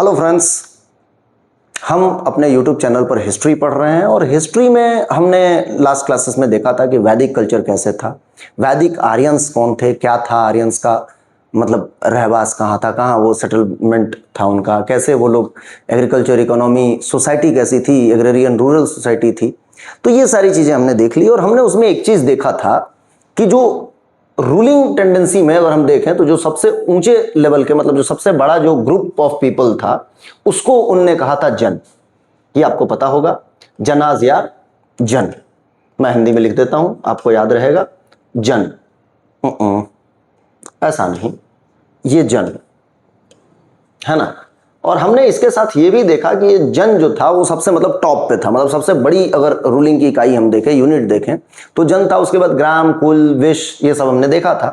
Hello friends, हम अपने YouTube channel पर हिस्ट्री पढ़ रहे हैं और हिस्ट्री में हमने लास्ट क्लासेस में देखा था कि वैदिक कल्चर कैसे था, वैदिक आर्यंस कौन थे, क्या था आर्यंस का मतलब रहवास कहाँ था, कहाँ वो सेटलमेंट था उनका, कैसे वो लोग एग्रीकल्चर इकोनॉमी सोसाइटी कैसी थी, एग्रेरियन रूरल सोसाइटी थी। तो ये सारी चीज़ें हमने देख ली और हमने उसमें एक चीज़ देखा था कि जो रूलिंग टेंडेंसी में अगर हम देखें तो जो सबसे ऊंचे लेवल के मतलब जो सबसे बड़ा जो ग्रुप ऑफ पीपल था उसको उनने कहा था जन। ये आपको पता होगा, जनाज या जन। मैं हिंदी में लिख देता हूं, आपको याद रहेगा, जन। ऐसा नहीं, ये जन है ना। और हमने इसके साथ ये भी देखा कि ये जन जो था वो सबसे मतलब टॉप पे था, मतलब सबसे बड़ी अगर रूलिंग की इकाई हम देखें, यूनिट देखें तो जन था। उसके बाद ग्राम, कुल, विश, ये सब हमने देखा था।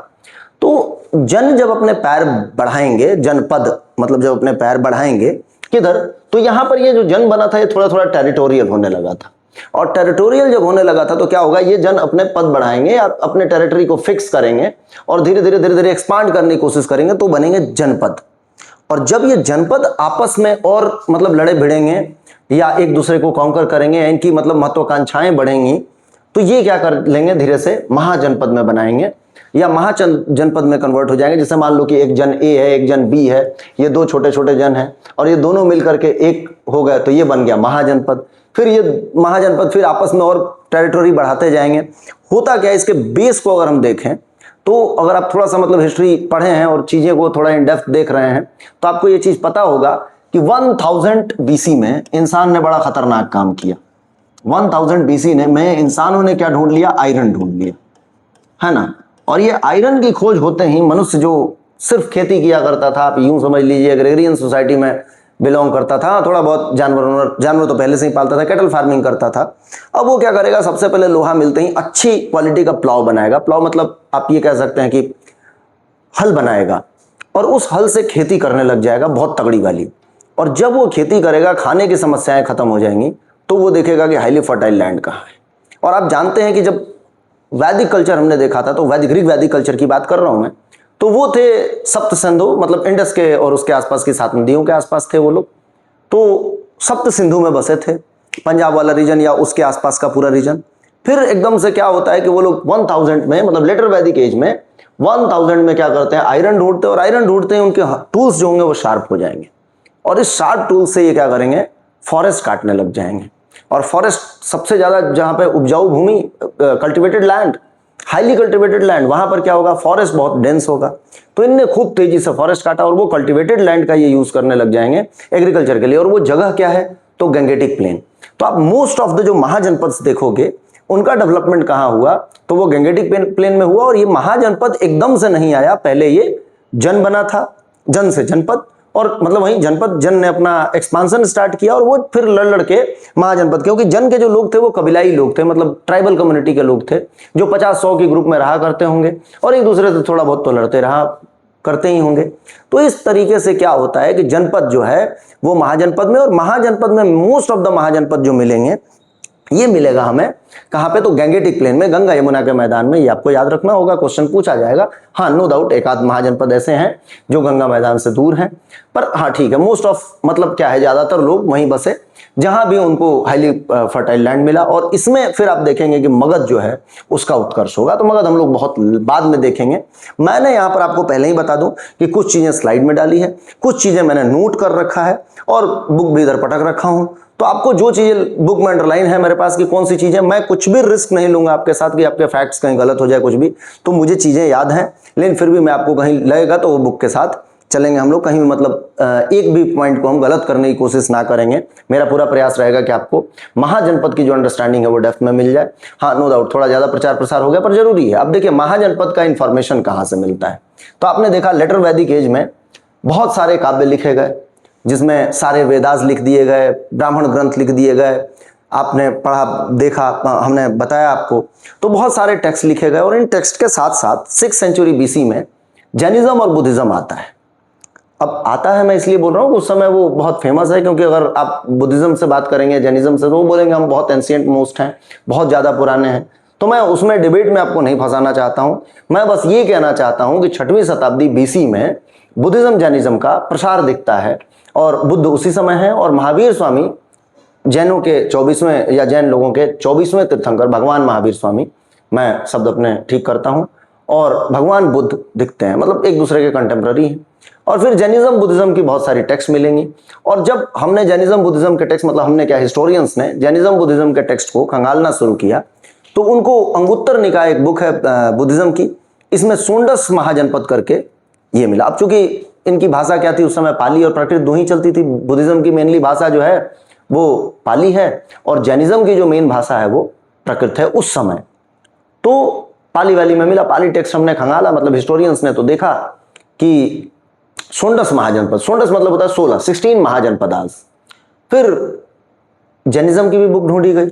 तो जन जब अपने पैर बढ़ाएंगे, जनपद मतलब जब अपने पैर बढ़ाएंगे किधर, तो यहां पर ये जो जन बना था ये थोड़ा थोड़ा टेरिटोरियल होने लगा था। और टेरिटोरियल जब होने लगा था तो क्या होगा, ये जन अपने पद बढ़ाएंगे, अपने टेरिटरी को फिक्स करेंगे और धीरे धीरे एक्सपांड करने की कोशिश करेंगे तो बनेंगे जनपद। और जब ये जनपद आपस में और मतलब लड़े भिड़ेंगे या एक दूसरे को कॉन्कर करेंगे, इनकी मतलब महत्वाकांक्षाएं बढ़ेंगी, तो ये क्या कर लेंगे, धीरे से महाजनपद में बनाएंगे या महाजनपद में कन्वर्ट हो जाएंगे। जैसे मान लो कि एक जन ए है, एक जन बी है, ये दो छोटे छोटे जन हैं और ये दोनों मिलकर के एक हो गए तो ये बन गया महाजनपद। फिर ये महाजनपद फिर आपस में और टेरिटोरी बढ़ाते जाएंगे। होता क्या है, इसके बेस को अगर हम देखें तो अगर आप थोड़ा सा मतलब हिस्ट्री पढ़े हैं और चीज़ें को थोड़ा इन डेप्थ देख रहे हैं तो आपको ये चीज़ पता होगा कि 1000 BC में इंसान ने बड़ा खतरनाक काम किया। 1000 BC में इंसानों ने क्या ढूंढ लिया, आयरन ढूंढ लिया, है ना। और ये आयरन की खोज होते ही मनुष्य जो सिर्फ खेती किया करता था, आप यूं समझ लीजिए एग्रेरियन सोसाइटी में बिलोंग करता था, थोड़ा बहुत जानवर तो पहले से ही पालता था, कैटल फार्मिंग करता था। अब वो क्या करेगा, सबसे पहले लोहा मिलते ही अच्छी क्वालिटी का प्लाव बनाएगा। प्लाव मतलब आप ये कह सकते हैं कि हल बनाएगा और उस हल से खेती करने लग जाएगा बहुत तगड़ी वाली। और जब वो खेती करेगा, खाने की समस्याएं खत्म हो जाएंगी तो वो देखेगा कि हाईली फर्टाइल लैंड कहाँ है। और आप जानते हैं कि जब वैदिक कल्चर हमने देखा था तो ग्रीक वैदिक कल्चर की बात कर रहा हूं मैं, तो वो थे सप्त सिंधु, मतलब इंडस के और उसके आसपास की 7 नदियों के आसपास थे वो लोग। तो सप्त सिंधु में बसे थे, पंजाब वाला रीजन या उसके आसपास का पूरा रीजन। फिर एकदम से क्या होता है कि वो लोग 1000 में मतलब लेटर वैदिक एज में 1000 में क्या करते हैं, आयरन ढूंढते हैं। और आयरन ढूंढते हैं, उनके टूल्स जो होंगे वो शार्प हो जाएंगे और इस शार्प टूल से ये क्या करेंगे, फॉरेस्ट काटने लग जाएंगे। और फॉरेस्ट सबसे ज्यादा जहां पे उपजाऊ भूमि, cultivated land, highly cultivated land, वहां पर क्या होगा, फॉरेस्ट बहुत डेंस होगा। तो इनने खूब तेजी से फॉरेस्ट काटा और वो कल्टिवेटेड लैंड का ये यूज करने लग जाएंगे एग्रीकल्चर के लिए। और वो जगह क्या है, तो गंगेटिक प्लेन। तो आप मोस्ट ऑफ द जो महाजनपद देखोगे उनका डेवलपमेंट कहां हुआ, तो वो गंगेटिक प्लेन में हुआ। और ये महाजनपद एकदम से नहीं आया, पहले ये जन बना था, जन से जनपद, और मतलब वहीं जनपद, जन ने अपना एक्सपांशन स्टार्ट किया और वो फिर लड़ के महाजनपद। क्योंकि जन के जो लोग थे वो कबीलाई लोग थे, मतलब ट्राइबल कम्युनिटी के लोग थे जो 50-100 की ग्रुप में रहा करते होंगे और एक दूसरे से थोड़ा बहुत तो लड़ते रहा करते ही होंगे। तो इस तरीके से क्या होता है कि जनपद जो है वो महाजनपद में, और महाजनपद में मोस्ट ऑफ द महाजनपद जो मिलेंगे ये मिलेगा हमें कहां पे, तो गंगेटिक प्लेन में, गंगा यमुना के मैदान में। ये आपको याद रखना होगा, क्वेश्चन पूछा जाएगा। हाँ, नो डाउट एक आध महाजनपद ऐसे हैं जो गंगा मैदान से दूर हैं, पर हाँ ठीक है, मोस्ट ऑफ मतलब क्या है, ज्यादातर लोग वहीं बसे जहां भी उनको हाईली फर्टाइल लैंड मिला। और इसमें फिर आप देखेंगे कि मगध जो है उसका उत्कर्ष होगा। तो मगध हम लोग बहुत बाद में देखेंगे। मैंने यहां पर आपको पहले ही बता दूं कि कुछ चीजें स्लाइड में डाली है, कुछ चीजें मैंने नोट कर रखा है और बुक भी इधर पटक रखा हूं। तो आपको जो चीजें बुक में अंडरलाइन है मेरे पास कि कौन सी चीजें, मैं कुछ भी रिस्क नहीं लूंगा आपके साथ कि आपके फैक्ट्स कहीं गलत हो जाए कुछ भी। तो मुझे चीजें याद हैं, लेकिन फिर भी मैं आपको कहीं लगेगा तो वो बुक के साथ चलेंगे हम लोग, कहीं भी मतलब एक भी पॉइंट को हम गलत करने की कोशिश ना करेंगे। मेरा पूरा प्रयास रहेगा कि आपको महाजनपद की जो अंडरस्टैंडिंग है वो डेप्थ में मिल जाए। हाँ, नो डाउट थोड़ा ज्यादा प्रचार प्रसार हो गया पर जरूरी है। अब देखिए महाजनपद का इंफॉर्मेशन कहां से मिलता है, तो आपने देखा लेटर वैदिक एज में बहुत सारे काव्य लिखे गए जिसमें सारे वेदास लिख दिए गए, ब्राह्मण ग्रंथ लिख दिए गए, आपने पढ़ा देखा, हमने बताया आपको। तो बहुत सारे टेक्स्ट लिखे गए और इन टेक्स्ट के साथ साथ 6th सेंचुरी BC में जैनिज्म और बुद्धिज्म आता है। अब आता है मैं इसलिए बोल रहा हूँ उस समय वो बहुत फेमस है, क्योंकि अगर आप बुद्धिज्म से बात करेंगे, जैनिज्म से, तो वो बोलेंगे हम बहुत एंशिएंट मोस्ट हैं, बहुत ज्यादा पुराने हैं। तो मैं उसमें डिबेट में आपको नहीं फंसाना चाहता हूं। मैं बस ये कहना चाहता हूं कि 6वीं शताब्दी BC में बुद्धिज्म जैनिज्म का प्रसार दिखता है। और बुद्ध उसी समय है और महावीर स्वामी जैनों के 24वें या जैन लोगों के 24वें तीर्थंकर भगवान महावीर स्वामी, मैं शब्द अपने ठीक करता हूं, और भगवान बुद्ध दिखते हैं, मतलब एक दूसरे के कंटेम्प्ररी हैं। और फिर जैनिज्म बुद्धिज्म की बहुत सारी टेक्स्ट मिलेंगी। और जब हमने जैनिज्म बुद्धिज्म के टेक्स्ट, मतलब हमने क्या, हिस्टोरियंस ने जैनिज्म बुद्धिज्म के टेक्स्ट को खंगालना शुरू किया, तो उनको अंगुत्तर निकाय एक बुक है बुद्धिज्म की, इसमें सोंडस महाजनपद करके ये मिला। अब चूंकि इनकी भाषा क्या थी उस समय, पाली और प्राकृत दो ही चलती थी। बुद्धिज्म की मेनली भाषा जो है वो पाली है और जैनिज्म की जो मेन भाषा है वो प्राकृत है उस समय। तो पाली वाली में मिला, पाली टेक्स्ट हमने खंगाला, मतलब हिस्टोरियंस ने तो देखा कि सोंडस महाजनपद, सोंडस मतलब होता है 16 महाजनपद आज। फिर जैनिज्म की भी बुक ढूंढी गई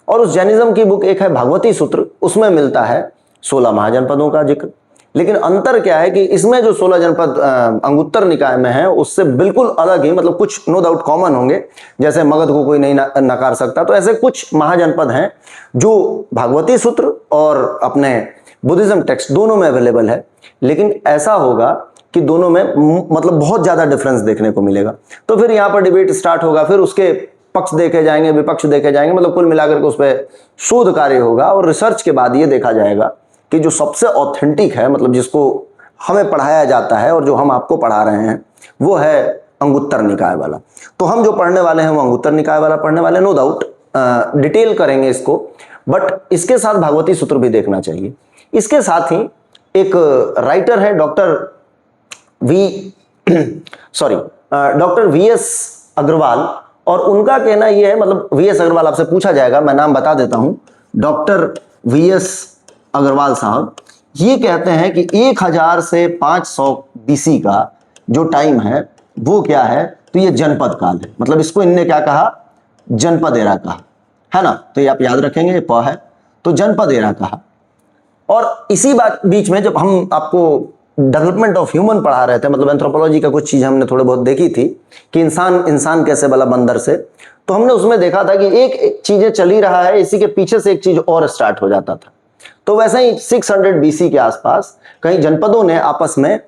और उस जैनिज्म की बुक एक है भागवती सूत्र, उसमें मिलता है 16 महाजनपदों का जिक्र। लेकिन अंतर क्या है कि इसमें जो 16 जनपद अंगुत्तर निकाय में है उससे बिल्कुल अलग ही, मतलब कुछ नो डाउट कॉमन होंगे, जैसे मगध को कोई नहीं नकार सकता, तो ऐसे कुछ महाजनपद हैं जो भागवती सूत्र और अपने बुद्धिज्म टेक्स्ट दोनों में अवेलेबल है। लेकिन ऐसा होगा कि दोनों में मतलब बहुत ज्यादा डिफरेंस देखने को मिलेगा। तो फिर यहाँ पर डिबेट स्टार्ट होगा, फिर उसके पक्ष देखे जाएंगे, विपक्ष देखे जाएंगे, मतलब कुल मिलाकर के उस पर शोध कार्य होगा और रिसर्च के बाद ये देखा जाएगा कि जो सबसे ऑथेंटिक है, मतलब जिसको हमें पढ़ाया जाता है और जो हम आपको पढ़ा रहे हैं, वो है अंगुत्तर निकाय वाला। तो हम जो पढ़ने वाले हैं वो अंगुत्तर निकाय वाला पढ़ने वाले, नो डाउट डिटेल करेंगे इसको, बट इसके साथ भागवती सूत्र भी देखना चाहिए। इसके साथ ही एक राइटर है डॉक्टर वी.एस. अग्रवाल, और उनका कहना यह है, मतलब वी.एस. अग्रवाल आपसे पूछा जाएगा, मैं नाम बता देता हूं, डॉक्टर वी.एस. अग्रवाल साहब ये कहते हैं कि 1000 से 500 बीसी का जो टाइम है वो क्या है, तो ये जनपद काल है। मतलब इसको इनने क्या कहा, जनपद एरा कहा, है ना। तो ये आप याद रखेंगे, ये प है, तो जनपद एरा कहा। और इसी बात बीच में जब हम आपको डेवलपमेंट ऑफ ह्यूमन पढ़ा रहे थे, मतलब एंथ्रोपोलॉजी का कुछ चीज हमने थोड़े बहुत देखी थी कि इंसान कैसे बला बंदर से, तो हमने उसमें देखा था कि एक चीजें चल ही रहा है, इसी के पीछे से एक चीज और स्टार्ट हो जाता था। तो वैसे ही 600 बीसी के आसपास कई जनपदों ने आपस में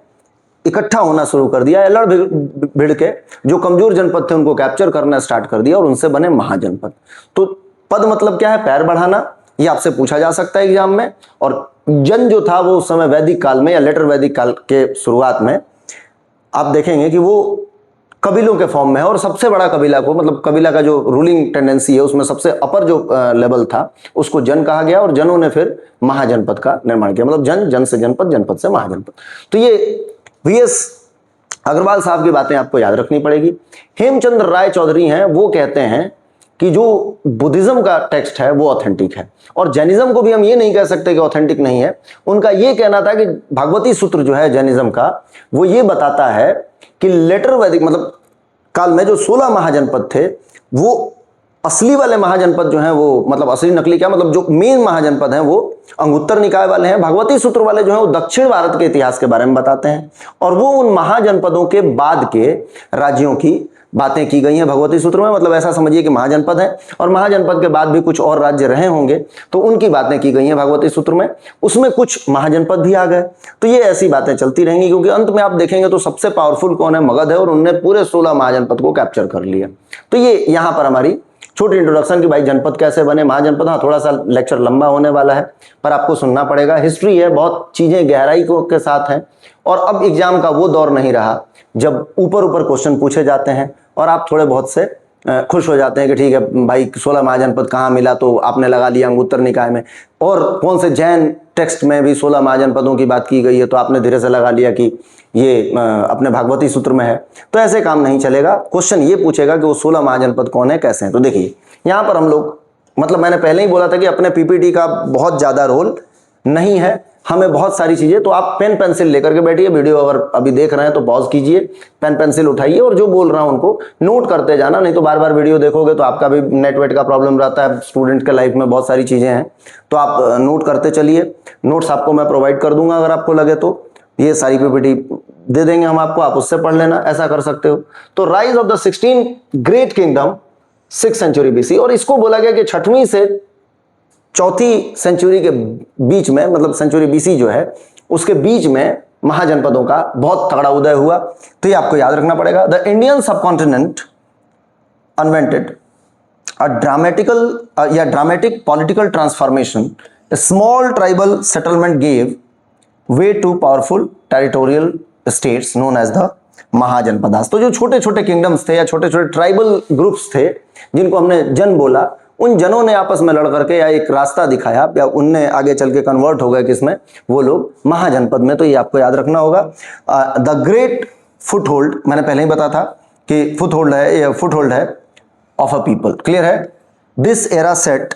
इकट्ठा होना शुरू कर दिया, लड़ भिड़ के जो कमजोर जनपद थे उनको कैप्चर करना स्टार्ट कर दिया और उनसे बने महाजनपद। तो पद मतलब क्या है, पैर बढ़ाना, ये आपसे पूछा जा सकता है एग्जाम में। और जन जो था वो उस समय वैदिक काल में या लेटर वैदिक काल के शुरुआत में आप देखेंगे कि वो कबीलों के फॉर्म में है, और सबसे बड़ा कबीला को, मतलब कबीला का जो रूलिंग टेंडेंसी है उसमें सबसे अपर जो लेवल था उसको जन कहा गया, और जनों ने फिर महाजनपद का निर्माण किया, मतलब जन से जनपद, जनपद से महाजनपद। तो ये वी.एस. अग्रवाल साहब की बातें आपको याद रखनी पड़ेगी। हेमचंद्र राय चौधरी हैं, वो कहते हैं कि जो बुद्धिज्म का टेक्स्ट है वो ऑथेंटिक है, और जैनिज्म को भी हम ये नहीं कह सकते कि ऑथेंटिक नहीं है। उनका ये कहना था कि भागवती सूत्र जो है जैनिज्म का, वो ये बताता है कि लेटर वैदिक मतलब काल में जो 16 महाजनपद थे, वो असली वाले महाजनपद जो हैं वो, मतलब असली नकली क्या, मतलब जो मेन महाजनपद हैं वो अंगुत्तर निकाय वाले हैं। भागवती सूत्र वाले जो हैं वो दक्षिण भारत के इतिहास के बारे में बताते हैं, और वो उन महाजनपदों के बाद के राज्यों की बातें की गई हैं भगवती सूत्र में। मतलब ऐसा समझिए कि महाजनपद है और महाजनपद के बाद भी कुछ और राज्य रहे होंगे, तो उनकी बातें की गई हैं भगवती सूत्र में, उसमें कुछ महाजनपद भी आ गए। तो ये ऐसी बातें चलती रहेंगी, क्योंकि अंत में आप देखेंगे तो सबसे पावरफुल कौन है, मगध है, और उनने पूरे 16 महाजनपद को कैप्चर कर लिया। तो ये यहाँ पर हमारी छोटी इंट्रोडक्शन की भाई जनपद कैसे बने, महाजनपद। हाँ, थोड़ा सा लेक्चर लंबा होने वाला है पर आपको सुनना पड़ेगा, हिस्ट्री है, बहुत चीजें गहराई के साथ हैं। और अब एग्जाम का वो दौर नहीं रहा जब ऊपर ऊपर क्वेश्चन पूछे जाते हैं और आप थोड़े बहुत से खुश हो जाते हैं कि ठीक है भाई 16 महाजनपद कहाँ मिला, तो आपने लगा लिया अंगुत्तर निकाय में, और कौन से जैन टेक्स्ट में भी 16 महाजनपदों की बात की गई है तो आपने धीरे से लगा लिया कि ये अपने भागवती सूत्र में है। तो ऐसे काम नहीं चलेगा। क्वेश्चन ये पूछेगा कि वो 16 महाजनपद कौन है, कैसे हैं। तो देखिए यहाँ पर हम लोग, मतलब मैंने पहले ही बोला था कि अपने पीपीटी का बहुत ज्यादा रोल नहीं है, हमें बहुत सारी चीजें, तो आप पेन पेंसिल लेकर के बैठिए। वीडियो अगर अभी देख रहे हैं तो पॉज कीजिए, पेन पेंसिल उठाइए और जो बोल रहा हूं उनको नोट करते जाना, नहीं तो बार बार वीडियो देखोगे तो आपका भी नेट वेट का प्रॉब्लम रहता है। स्टूडेंट के लाइफ में बहुत सारी चीजें हैं, तो आप नोट करते चलिए। नोट्स आपको मैं प्रोवाइड कर दूंगा, अगर आपको लगे तो ये सारी पीपीटी दे देंगे हम आपको, आप उससे पढ़ लेना, ऐसा कर सकते हो। तो rise of the 16 great kingdom 6th century BC, और इसको बोला गया कि 6वीं से 4th सेंचुरी के बीच में, मतलब सेंचुरी बीसी जो है उसके बीच में महाजनपदों का बहुत तगड़ा उदय हुआ। तो ये आपको याद रखना पड़ेगा। The Indian subcontinent invented a dramatic political transformation. A small tribal settlement gave way to powerful territorial states known as the mahajanapadas. तो जो छोटे छोटे किंगडम्स थे या छोटे छोटे ट्राइबल ग्रुप्स थे जिनको हमने जन बोला, उन जनों ने आपस में लड़ करके या एक रास्ता दिखाया या उनने आगे चल के कन्वर्ट हो गए किसमें, वो लोग महाजनपद में। तो ये आपको याद रखना होगा। द ग्रेट फुटहोल्ड, मैंने पहले ही बताया था कि फुटहोल्ड है ऑफ अ पीपल, क्लियर है। This era set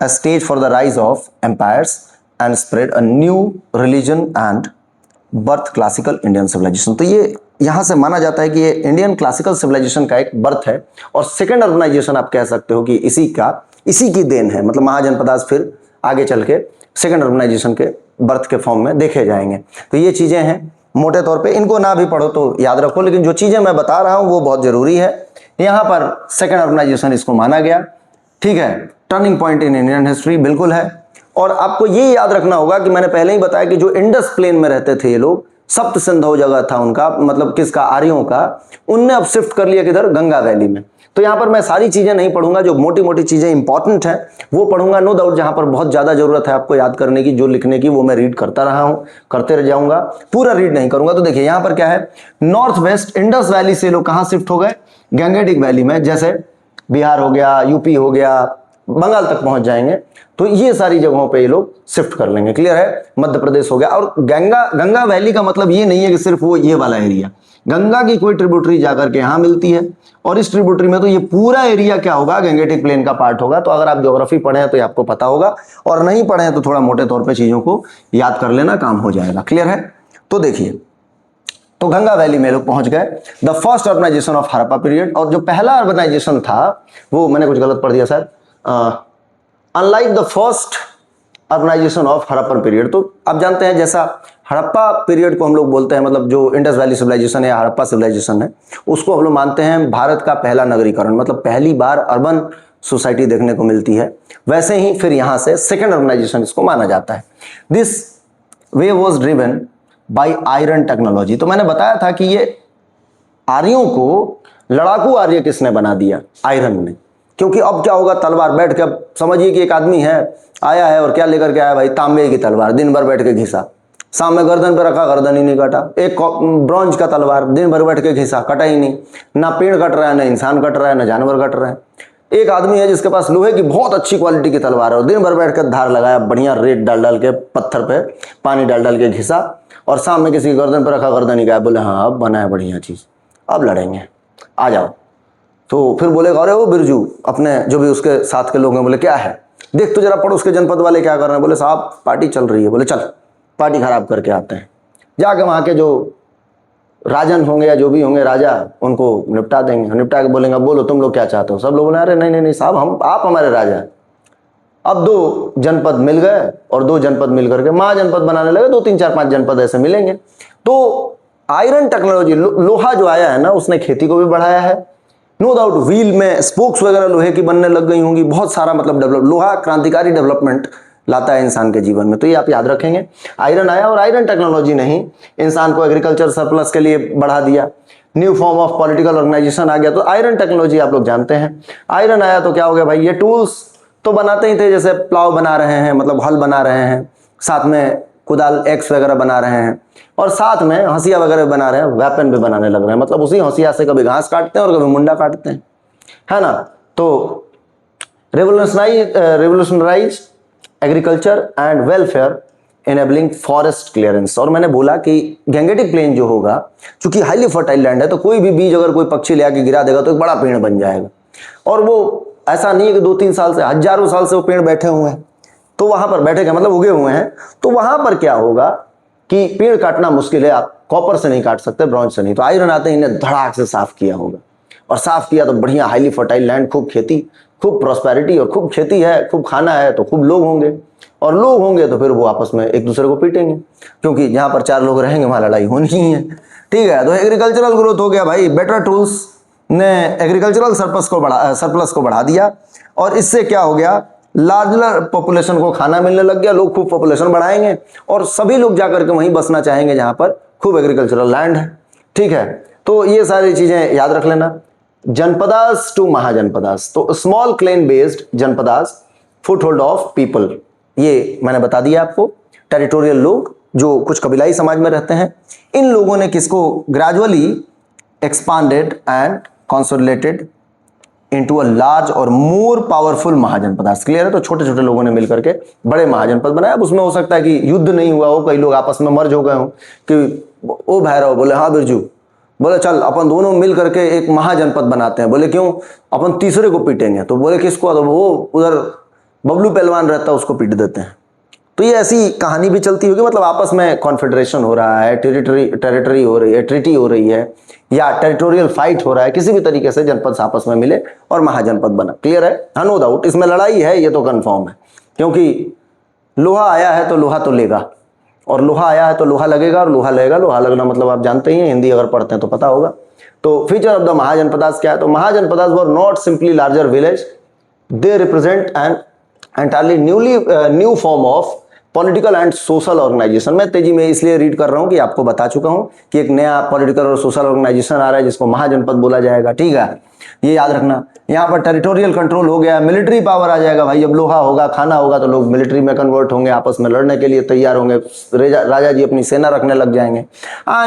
a stage for the rise of empires and spread a new religion and birth classical Indian civilization. तो ये यहां से माना जाता है कि ये इंडियन क्लासिकल सिविलाइजेशन का एक बर्थ है और सेकेंड अर्बनाइजेशन आप कह सकते हो कि इसी की देन है। मतलब महाजनपदास फिर आगे चल के सेकेंड अर्बनाइजेशन के बर्थ के फॉर्म में देखे जाएंगे। तो ये चीजें हैं मोटे तौर पे, इनको ना भी पढ़ो तो याद रखो, लेकिन जो चीजें मैं बता रहा हूं वो बहुत जरूरी है। यहां पर सेकेंड अर्बनाइजेशन इसको माना गया, ठीक है। Turning point in Indian history बिल्कुल है। और आपको ये याद रखना होगा कि मैंने पहले ही बताया कि जो इंडस प्लेन में रहते थे ये लोग, सप्त सिंधु जगह था उनका, मतलब किसका, आर्यों का, उनने अब शिफ्ट कर लिया किधर, गंगा वैली में। तो यहां पर मैं सारी चीजें नहीं पढ़ूंगा, जो मोटी मोटी चीजें इंपॉर्टेंट है वो पढ़ूंगा, नो डाउट। जहां पर बहुत ज्यादा जरूरत है आपको याद करने की, जो लिखने की, वो मैं रीड करता रहा हूं, करते रह जाऊंगा, पूरा रीड नहीं करूंगा। तो देखिए यहां पर क्या है, नॉर्थ वेस्ट इंडस वैली से लोग कहां शिफ्ट हो गए, गंगेटिक वैली में, जैसे बिहार हो गया, यूपी हो गया, बंगाल तक पहुंच जाएंगे। तो ये सारी जगहों पे ये लोग शिफ्ट कर लेंगे, क्लियर है। मध्य प्रदेश हो गया। और गंगा वैली का मतलब ये नहीं है कि सिर्फ वो ये वाला एरिया, गंगा की कोई ट्रिब्यूटरी जाकर के यहां मिलती है और इस ट्रिब्यूटरी में तो ये पूरा एरिया क्या होगा, गंगेटिक प्लेन का पार्ट होगा। तो अगर आप ज्योग्राफी पढ़े हैं तो ये आपको पता होगा, और नहीं पढ़े हैं तो थोड़ा मोटे तौर पर चीजों को याद कर लेना, काम हो जाएगा, क्लियर है। तो देखिए, तो गंगा वैली में लोग पहुंच गए। The first urbanization of Harappa period, और जो पहला अर्बनाइजेशन था वो, मैंने कुछ गलत पढ़ दिया sir, unlike the first urbanization of Harappan period. तो आप जानते हैं जैसा हड़प्पा पीरियड को हम लोग बोलते हैं, मतलब जो इंडस वैली सिविलाइजेशन है या हड़प्पा सिविलाइजेशन है, उसको हम लोग मानते हैं भारत का पहला नगरीकरण, मतलब पहली बार अर्बन सोसाइटी देखने को मिलती है। वैसे ही फिर यहां से सेकेंड अर्बनाइजेशन इसको माना जाता है। This way was driven by iron technology. तो मैंने बताया था कि ये आर्यों को लड़ाकू आर्य किसने बना दिया, आयरन ने। क्योंकि अब क्या होगा, तलवार बैठ के, अब समझिए कि एक आदमी है, आया है और क्या लेकर के आया भाई, तांबे की तलवार, दिन भर बैठ के घिसा, सामने गर्दन पे रखा, गर्दन ही नहीं काटा। एक ब्रॉन्ज का तलवार, दिन भर बैठ के घिसा, कटा ही नहीं। ना पेड़ कट रहा है, ना इंसान कट रहा है, ना जानवर कट रहा है। एक आदमी है जिसके पास लोहे की बहुत अच्छी क्वालिटी की तलवार है और दिन भर बैठ कर धार लगाया, बढ़िया रेत डाल डाल के, पत्थर पे पानी डाल डाल के घिसा, और सामने किसी गर्दन पर रखा, गर्दन ही गाया, बोले हाँ अब बना है बढ़िया चीज, अब लड़ेंगे, आ जाओ। तो फिर बोलेगा, अरे वो बिरजू, अपने जो भी उसके साथ के लोग हैं, बोले क्या है, देख तो जरा पड़ोस के जनपद वाले क्या कर रहे हैं। बोले साहब पार्टी चल रही है। बोले चल पार्टी खराब करके आते हैं। जाके वहाँ के जो राजन होंगे या जो भी होंगे राजा, उनको निपटा देंगे। निपटा के बोलेंगे बोलो तुम लोग क्या चाहते हो। सब लोग बोले अरे नहीं नहीं नहीं साहब, आप हमारे राजा। अब 2 जनपद मिल गए और 2 जनपद मिल करके महाजनपद बनाने लगे। 2 3 4 5 जनपद ऐसे मिलेंगे। तो आयरन टेक्नोलॉजी, लोहा जो आया है ना, उसने खेती को भी बढ़ाया है, नो डाउट। व्हील में स्पोक्स वगैरह लोहे की बनने लग गई होंगी, बहुत सारा मतलब डेवलप, लोहा क्रांतिकारी डेवलपमेंट लाता है इंसान के जीवन में। तो ये आप याद रखेंगे, आयरन आया और आयरन टेक्नोलॉजी ने ही इंसान को एग्रीकल्चर सरप्लस के लिए बढ़ा दिया। New form of political organisation आ गया। तो आयरन टेक्नोलॉजी आप लोग जानते हैं। आयरन आया तो क्या हो गया भाई, ये टूल्स तो बनाते ही थे, जैसे प्लाव बना रहे हैं, मतलब हल बना रहे हैं, साथ में कुदाल एक्स वगैरह बना रहे हैं, और साथ में हंसिया वगैरह बना रहे हैं, वेपन भी बनाने लग रहे हैं। मतलब उसी हंसिया से कभी घास काटते हैं और कभी मुंडा काटते हैं, है ना। तो revolutionise agriculture and welfare enabling forest clearance. और मैंने बोला कि गैंगेटिक प्लेन जो होगा, चूंकि हाईली फर्टाइल लैंड है, तो कोई भी बीज अगर कोई पक्षी ले आके गिरा देगा तो एक बड़ा पेड़ बन जाएगा। और वो ऐसा नहीं है कि 2-3 साल से, हजारों साल से वो पेड़ बैठे हुए हैं, तो वहां पर बैठे क्या मतलब उगे हुए हैं। तो वहां पर क्या होगा कि पेड़ काटना मुश्किल है, आप कॉपर से नहीं काट सकते, ब्रॉन्ज से नहीं। तो आयरन आते ही इन्हें धड़ाक से साफ किया होगा, और साफ किया तो बढ़िया हाईली फर्टाइल लैंड, खूब खेती, खूब प्रॉस्पेरिटी, और खूब खेती है, खूब खाना है तो खूब लोग होंगे, और लोग होंगे तो फिर वो आपस में एक दूसरे को पीटेंगे, क्योंकि जहां पर 4 लोग रहेंगे वहां लड़ाई होनी ही है, ठीक है। तो एग्रीकल्चरल ग्रोथ हो गया भाई, बेटर टूल्स ने एग्रीकल्चरल सरप्लस को बढ़ा दिया, और इससे क्या हो गया, लार्जर पॉपुलेशन को खाना मिलने लग गया, लोग खूब पॉपुलेशन बढ़ाएंगे और सभी लोग जाकर के वहीं बसना चाहेंगे जहां पर खूब एग्रीकल्चरल लैंड है। ठीक है, तो ये सारी चीजें याद रख लेना। जनपदास टू महाजनपदास, तो small clan based janapadas, foothold of people, ये मैंने बता दिया आपको। टेरिटोरियल लोग जो कुछ कबीलाई समाज में रहते हैं, इन लोगों ने किसको gradually expanded and consolidated into a large और मोर पावरफुल महाजनपदास। क्लियर है? तो छोटे छोटे लोगों ने मिलकर के बड़े महाजनपद बनाए। अब उसमें हो सकता है कि युद्ध नहीं हुआ हो, कई लोग आपस में मर्ज हो गए हो कि ओ भैरव बोले हाँ बिरजू, बोले चल अपन दोनों मिल करके एक महाजनपद बनाते हैं। बोले क्यों? अपन तीसरे को पीटेंगे। तो बोले किसको? तो वो उधर बबलू पहलवान रहता है उसको पीट देते हैं। तो ये ऐसी कहानी भी चलती होगी, मतलब आपस में कॉन्फेडरेशन हो रहा है, टेरिटरी हो रही है, ट्रीटी हो रही है, या टेरिटोरियल फाइट हो रहा है, किसी भी तरीके से जनपद आपस में मिले और महाजनपद बना। क्लियर है? हाँ, नो डाउट इसमें लड़ाई है, ये तो कंफर्म है, क्योंकि लोहा आया है तो लोहा तो लेगा, और लोहा आया है तो लोहा लगेगा, और लोहा लगेगा, लोहा लगना मतलब आप जानते ही हैं, हिंदी अगर पढ़ते हैं तो पता होगा। तो फीचर ऑफ द महाजनपदास क्या है? तो Mahajanapadas were not simply larger village, they represent an entirely new form of political and social organization. मैं तेजी में इसलिए रीड कर रहा हूं कि आपको बता चुका हूं कि एक नया पॉलिटिकल और सोशल ऑर्गेनाइजेशन आ रहा है जिसको महाजनपद बोला जाएगा। ठीक है, ये याद रखना। यहाँ पर टेरिटोरियल कंट्रोल हो गया, मिलिट्री पावर आ जाएगा भाई। जब लोहा होगा, खाना होगा, तो लोग मिलिट्री में कन्वर्ट होंगे, आपस में लड़ने के लिए तैयार होंगे, राजा जी अपनी सेना रखने लग जाएंगे।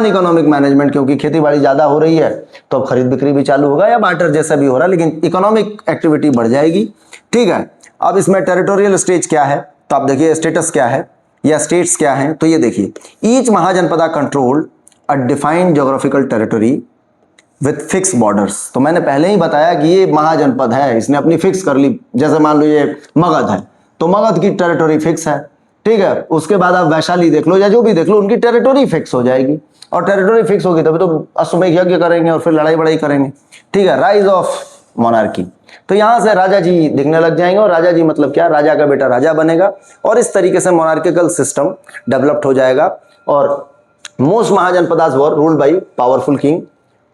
इकोनॉमिक मैनेजमेंट, क्योंकि खेती बाड़ी ज्यादा हो रही है तो अब खरीद बिक्री भी चालू होगा, या बार्टर जैसा भी हो रहा है, लेकिन इकोनॉमिक एक्टिविटी बढ़ जाएगी। ठीक है, अब इसमें टेरिटोरियल स्टेज क्या है? तो आप देखिए स्टेटस क्या है या स्टेट्स क्या हैं। तो ये देखिए, each Mahajanapada control a defined geographical territory with fix borders. तो मैंने पहले ही बताया कि ये महाजनपद है, इसने अपनी फिक्स कर ली। जैसे मान लो ये मगध है, तो मगध की टेरिटरी फिक्स है। ठीक है, उसके बाद आप वैशाली देख लो या जो भी देख लो, उनकी टेरिटरी फिक्स हो जाएगी, और टेरिटरी फिक्स होगी तभी तो अश्वमेध यज्ञ करेंगे और फिर लड़ाई बड़ाई करेंगे। ठीक है, राइज ऑफ मोनार्की, तो यहां से राजा जी दिखने लग जाएंगे, और राजा जी मतलब क्या? राजा का बेटा राजा बनेगा, और इस तरीके से मोनार्किकल सिस्टम डेवलप्ड हो जाएगा। और most Mahajanapadas were ruled by powerful king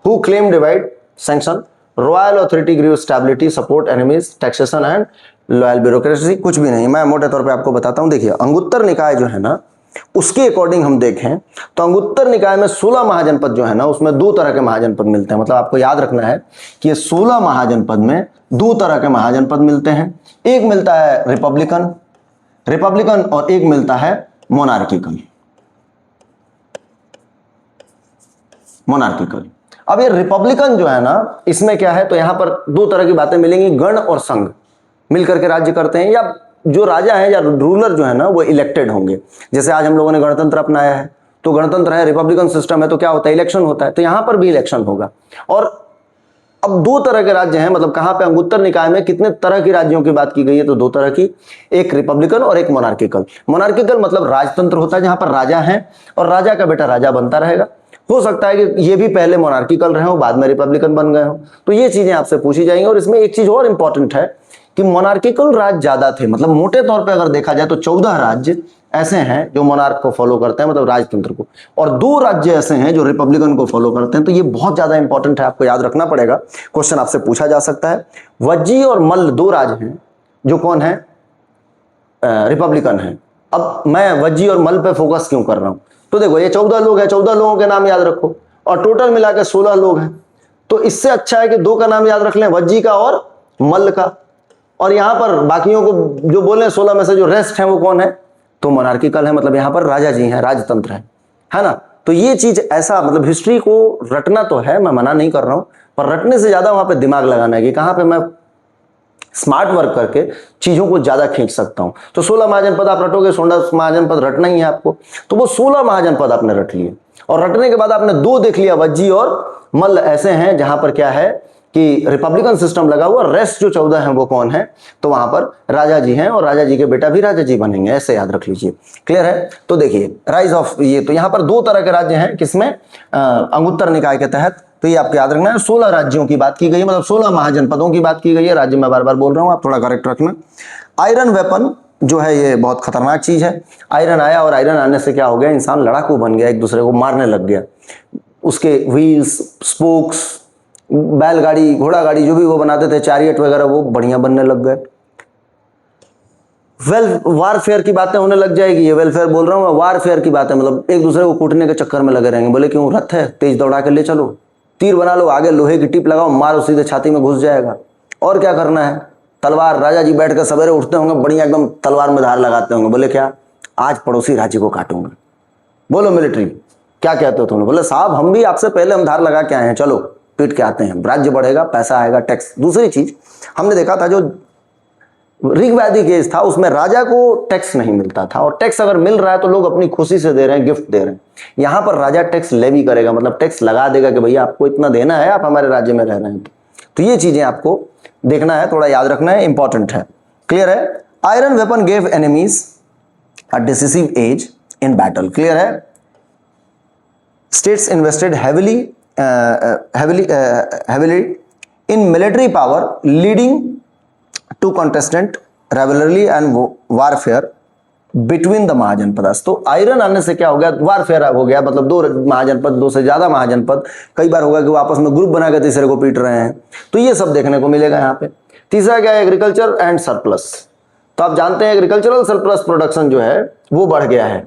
who claim divine sanction royal authority grieve stability support enemies taxation and loyal bureaucracy. कुछ भी नहीं, मैं मोटे तौर पे आपको बताता हूं। देखिए, अंगुत्तर निकाय जो है ना, उसके अकॉर्डिंग हम देखें तो अंगुत्तर निकाय में 16 महाजनपद जो है ना, उसमें दो तरह के महाजनपद मिलते हैं। मतलब आपको याद रखना है कि ये 16 महाजनपद में दो तरह के महाजनपद मिलते हैं। एक मिलता है रिपब्लिकन और एक मिलता है मोनार्किकल। अब ये रिपब्लिकन जो है ना, इसमें क्या है? तो यहां पर दो तरह की बातें मिलेंगी, गण और संघ मिलकर के राज्य करते हैं, या जो राजा है या रूलर जो है ना वो इलेक्टेड होंगे। जैसे आज हम लोगों ने गणतंत्र अपनाया है, तो गणतंत्र है, रिपब्लिकन सिस्टम है, तो क्या होता है? इलेक्शन होता है। तो यहां पर भी इलेक्शन होगा। और अब दो तरह के राज्य हैं, मतलब कहां पे? अंगुत्तर निकाय में कितने तरह की राज्यों की बात की गई है? तो दो तरह की, एक रिपब्लिकन और एक मोनार्किकल। मोनार्किकल मतलब राजतंत्र होता है, जहां पर राजा है और राजा का बेटा राजा बनता रहेगा। हो सकता है कि ये भी पहले मोनार्किकल रहे हो, बाद में रिपब्लिकन बन गए हो। तो ये चीजें आपसे पूछी जाएंगी। और इसमें एक चीज और इंपॉर्टेंट है कि मोनार्किकल राज्य ज्यादा थे। मतलब मोटे तौर पे अगर देखा जाए तो 14 राज्य ऐसे हैं जो मोनार्क को फॉलो करते हैं, मतलब राजतंत्र को, और 2 राज्य ऐसे हैं जो रिपब्लिकन को फॉलो करते हैं। तो ये बहुत ज्यादा इंपॉर्टेंट है, आपको याद रखना पड़ेगा, क्वेश्चन आपसे पूछा जा सकता है। वज्जी और मल्ल 2 राज्य हैं जो कौन है? रिपब्लिकन है। अब मैं वज्जी और मल्ल पे फोकस क्यों कर रहा हूं? तो देखो, ये 14 लोग हैं, 14 लोगों के नाम याद रखो, और टोटल मिला के 16 लोग हैं। तो इससे अच्छा है कि 2 का नाम याद रख लें, वज्जी का और मल्ल का। और यहां पर बाकियों को जो बोले 16 में से जो रेस्ट है वो कौन है? तो मोनार्किकल है, मतलब यहां पर राजा जी हैं, राजतंत्र है ना। तो ये चीज ऐसा, मतलब हिस्ट्री को रटना तो है, मैं मना नहीं कर रहा हूं, पर रटने से ज्यादा वहां पे दिमाग लगाना है कि कहां पे मैं स्मार्ट वर्क करके चीजों को ज्यादा खींच सकता हूं। तो 16 महाजनपद आप रटोगे, 16 महाजनपद रटना ही है आपको, तो वो 16 महाजनपद आपने रट लिए। और रटने के बाद आपने 2 देख लिया, वज्जी और मल्ल ऐसे हैं जहां पर क्या है कि रिपब्लिकन सिस्टम लगा हुआ, रेस्ट जो 14 हैं वो कौन है? तो वहां पर राजा जी हैं, और राजा जी के बेटा भी राजा जी बनेंगे, ऐसे याद रख लीजिए। क्लियर है? तो देखिए, राइज ऑफ ये, तो यहां पर 2 तरह के राज्य हैं, किसमें? अंगुत्तर निकाय के तहत। तो ये आपको याद रखना है। 16 राज्यों की बात की गई, मतलब 16 महाजनपदों की बात की गई है। राज्य मैं बार बार बोल रहा हूं, आप थोड़ा करेक्ट रखना। आयरन वेपन जो है ये बहुत खतरनाक चीज है। आयरन आया, और आयरन आने से क्या हो गया? इंसान लड़ाकू बन गया, एक दूसरे को मारने लग गया। उसके व्हील्स, स्पोक्स, बैलगाड़ी, घोड़ा गाड़ी जो भी वो बनाते थे, चैरियट वगैरह, वो बढ़िया बनने लग गए। वारफेयर की बातें होने लग जाएगी। ये वेलफेयर बोल रहा हूँ मैं, वारफेयर की बातें, मतलब एक दूसरे को कूटने के चक्कर में लगे रहेंगे। बोले क्यों, रथ है, तेज दौड़ा के ले चलो, तीर बना लो, आगे लोहे की टिप लगाओ, मारो, सीधे छाती में घुस जाएगा। और क्या करना है, तलवार। राजा जी बैठ कर सवेरे उठते होंगे, बढ़िया एकदम तलवार में धार लगाते होंगे। बोले क्या, आज पड़ोसी राज्य को काटूंगा। बोलो मिलिट्री क्या कहते हो तुमने? बोले साहब हम भी आपसे पहले हम धार लगा के आए हैं, चलो पीट के आते हैं, राज्य बढ़ेगा, पैसा आएगा, टैक्स। दूसरी चीज हमने देखा था, जो ऋग्वैदिक एज था उसमें राजा को टैक्स नहीं मिलता था, और टैक्स अगर मिल रहा है तो लोग अपनी खुशी से दे रहे हैं, गिफ्ट दे रहे हैं। यहां पर राजा टैक्स लेवी करेगा, मतलब टैक्स लगा देगा कि भैया आपको इतना देना है, आप हमारे राज्य में रह रहे हैं। तो ये चीजें आपको देखना है, थोड़ा याद रखना है, इंपॉर्टेंट है। क्लियर है? Iron weapon gave enemies a decisive edge in battle. Clear है? States invested heavily in military power, leading to contestant rivalry and warfare between the mahajanapadas. तो आयरन आने से क्या हो गया, वारफेयर हो गया, मतलब दो महाजनपद, दो से ज्यादा महाजनपद, कई बार होगा कि वो आपस में ग्रुप बना के तीसरे को पीट रहे हैं। तो ये सब देखने को मिलेगा यहाँ पे। तीसरा क्या है, एग्रीकल्चर एंड सरप्लस। तो आप जानते हैं एग्रीकल्चरल सरप्लस प्रोडक्शन जो है वो बढ़ गया है।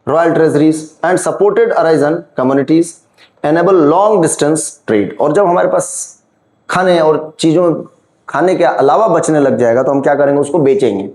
Royal treasuries and supported arisen communities enable long distance trade. और जब हमारे पास खाने और चीज़ों, खाने के अलावा बचने लग जाएगा तो हम क्या करेंगे, उसको बेचेंगे।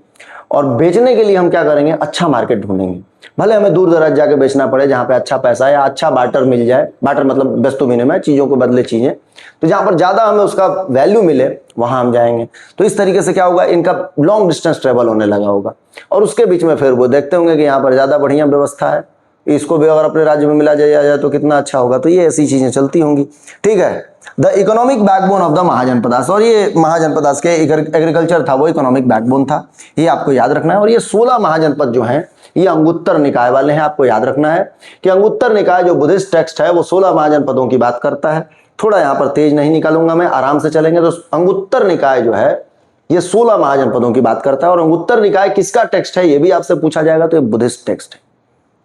और बेचने के लिए हम क्या करेंगे, अच्छा मार्केट ढूंढेंगे। भले हमें दूर दराज जाके बेचना पड़े, जहाँ पे अच्छा पैसा या अच्छा बार्टर मिल जाए, बार्टर मतलब वस्तु विनिमय, चीज़ों को बदले चीज़ें, तो जहाँ पर ज़्यादा हमें उसका वैल्यू मिले वहाँ हम जाएंगे। तो इस तरीके से क्या होगा, इनका लॉन्ग डिस्टेंस ट्रेवल होने लगा होगा। और उसके बीच में फिर वो देखते होंगे कि यहाँ पर ज़्यादा बढ़िया व्यवस्था है, इसको भी अगर अपने राज्य में मिला जाए तो कितना अच्छा होगा। तो ये ऐसी चीज़ें चलती होंगी। ठीक है? The economic backbone of the mahajanapadas. और ये महाजनपदास के एग्रीकल्चर था, वो इकोनॉमिक बैकबोन था, ये आपको याद रखना है। और ये 16 महाजनपद जो हैं ये अंगुत्तर निकाय वाले हैं। आपको याद रखना है कि अंगुत्तर निकाय जो बुद्धिस्ट टेक्स्ट है वो 16 महाजनपदों की बात करता है। थोड़ा यहाँ पर तेज नहीं निकालूंगा मैं, आराम से चलेंगे। तो अंगुत्तर निकाय जो है ये 16 महाजनपदों की बात करता है। और अंगुत्तर निकाय किसका टेक्स्ट है ये भी आपसे पूछा जाएगा, तो ये बुद्धिस्ट टेक्स्ट है।